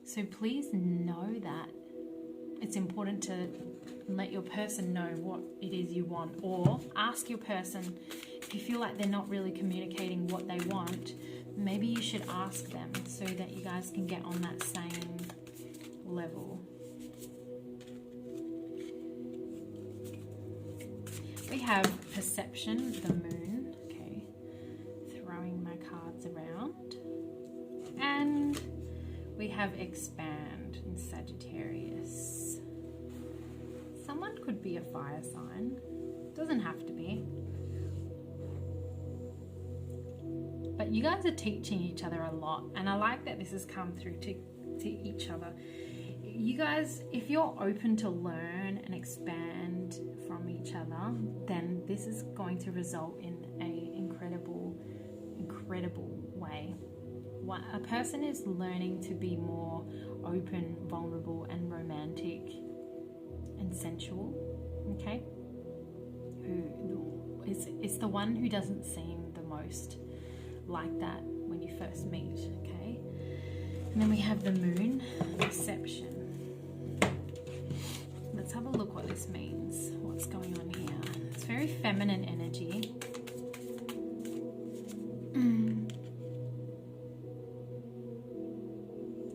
So please know that it's important to let your person know what it is you want, or ask your person if you feel like they're not really communicating what they want. Maybe you should ask them so that you guys can get on that same level. We have perception, the moon. Okay, throwing my cards around. And we have expand in Sagittarius. Someone could be a fire sign. Doesn't have to be. But you guys are teaching each other a lot, and I like that this has come through to each other. You guys, if you're open to learn and expand from each other, then this is going to result in an incredible way. A person is learning to be more open, vulnerable, and romantic and sensual, okay? It's the one who doesn't seem the most like that when you first meet, okay? And then we have the moon, perception. Let's have a look what this means, what's going on here. It's very feminine energy.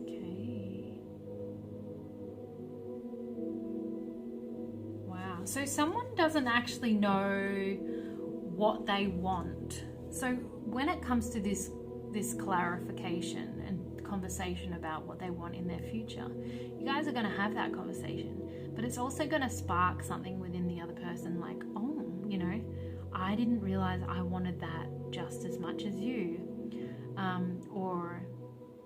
Okay. Wow, so someone doesn't actually know what they want. So when it comes to this clarification and conversation about what they want in their future, you guys are going to have that conversation, but it's also going to spark something within the other person, like, oh, you know, I didn't realize I wanted that just as much as you, or,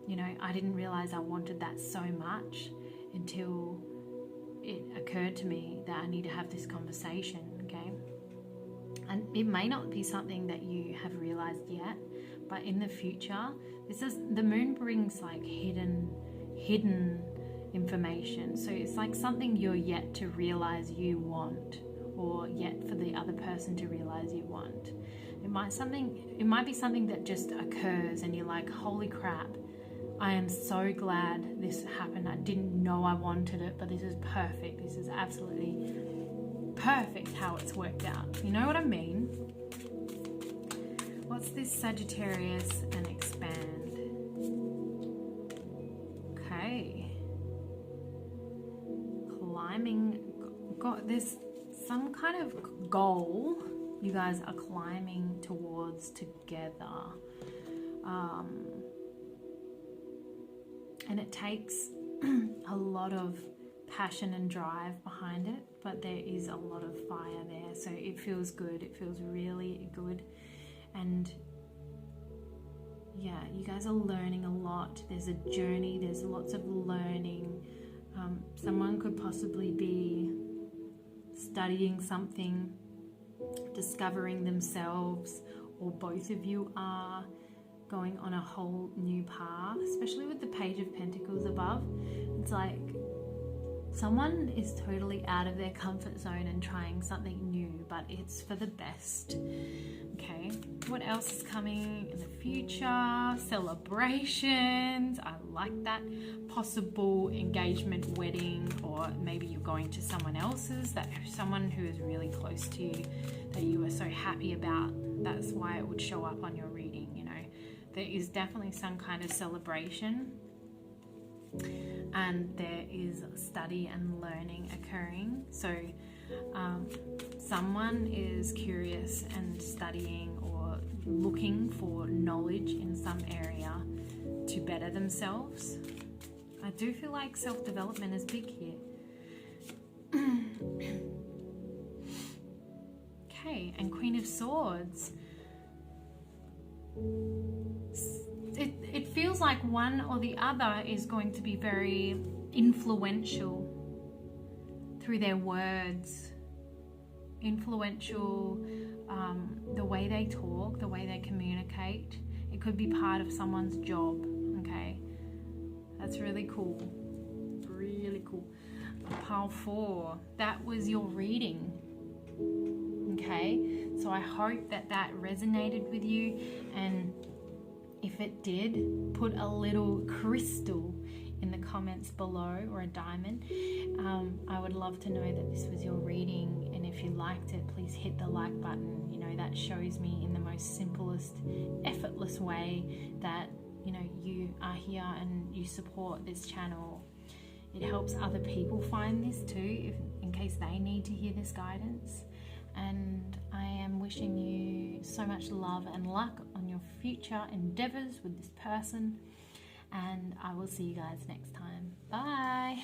you know, I didn't realize I wanted that so much until it occurred to me that I need to have this conversation, okay? And it may not be something that you have realized yet, but in the future, the moon brings like hidden information. So it's like something you're yet to realize you want, or yet for the other person to realize you want. It might be something that just occurs and you're like, holy crap, I am so glad this happened. I didn't know I wanted it, but this is perfect. This is absolutely perfect how it's worked out. You know what I mean? What's this Sagittarius and expand? Okay. Climbing. There's some kind of goal you guys are climbing towards together. And it takes a lot of passion and drive behind it, but there is a lot of fire there, so it feels good. It feels really good. And yeah, you guys are learning a lot. There's a journey, there's lots of learning. Someone could possibly be studying something, discovering themselves, or both of you are going on a whole new path, especially with the Page of Pentacles above. It's like Someone is totally out of their comfort zone and trying something new, but it's for the best. Okay, what else is coming in the future? Celebrations. I like that. Possible engagement, wedding, or maybe you're going to someone else's, someone who is really close to you that you are so happy about. That's why it would show up on your reading. You know, there is definitely some kind of celebration. And there is study and learning occurring. So someone is curious and studying or looking for knowledge in some area to better themselves. I do feel like self-development is big here. Okay, and Queen of Swords. It feels like one or the other is going to be very influential through their words. Influential, the way they talk, the way they communicate. It could be part of someone's job, okay? That's really cool. Really cool. Pile 4, that was your reading. Okay, so I hope that resonated with you, and if it did, put a little crystal in the comments below, or a diamond. I would love to know that this was your reading, and if you liked it, please hit the like button. You know, that shows me in the most simplest, effortless way that, you know, you are here and you support this channel. It helps other people find this too, in case they need to hear this guidance. And I am wishing you so much love and luck on your future endeavors with this person. And I will see you guys next time. Bye.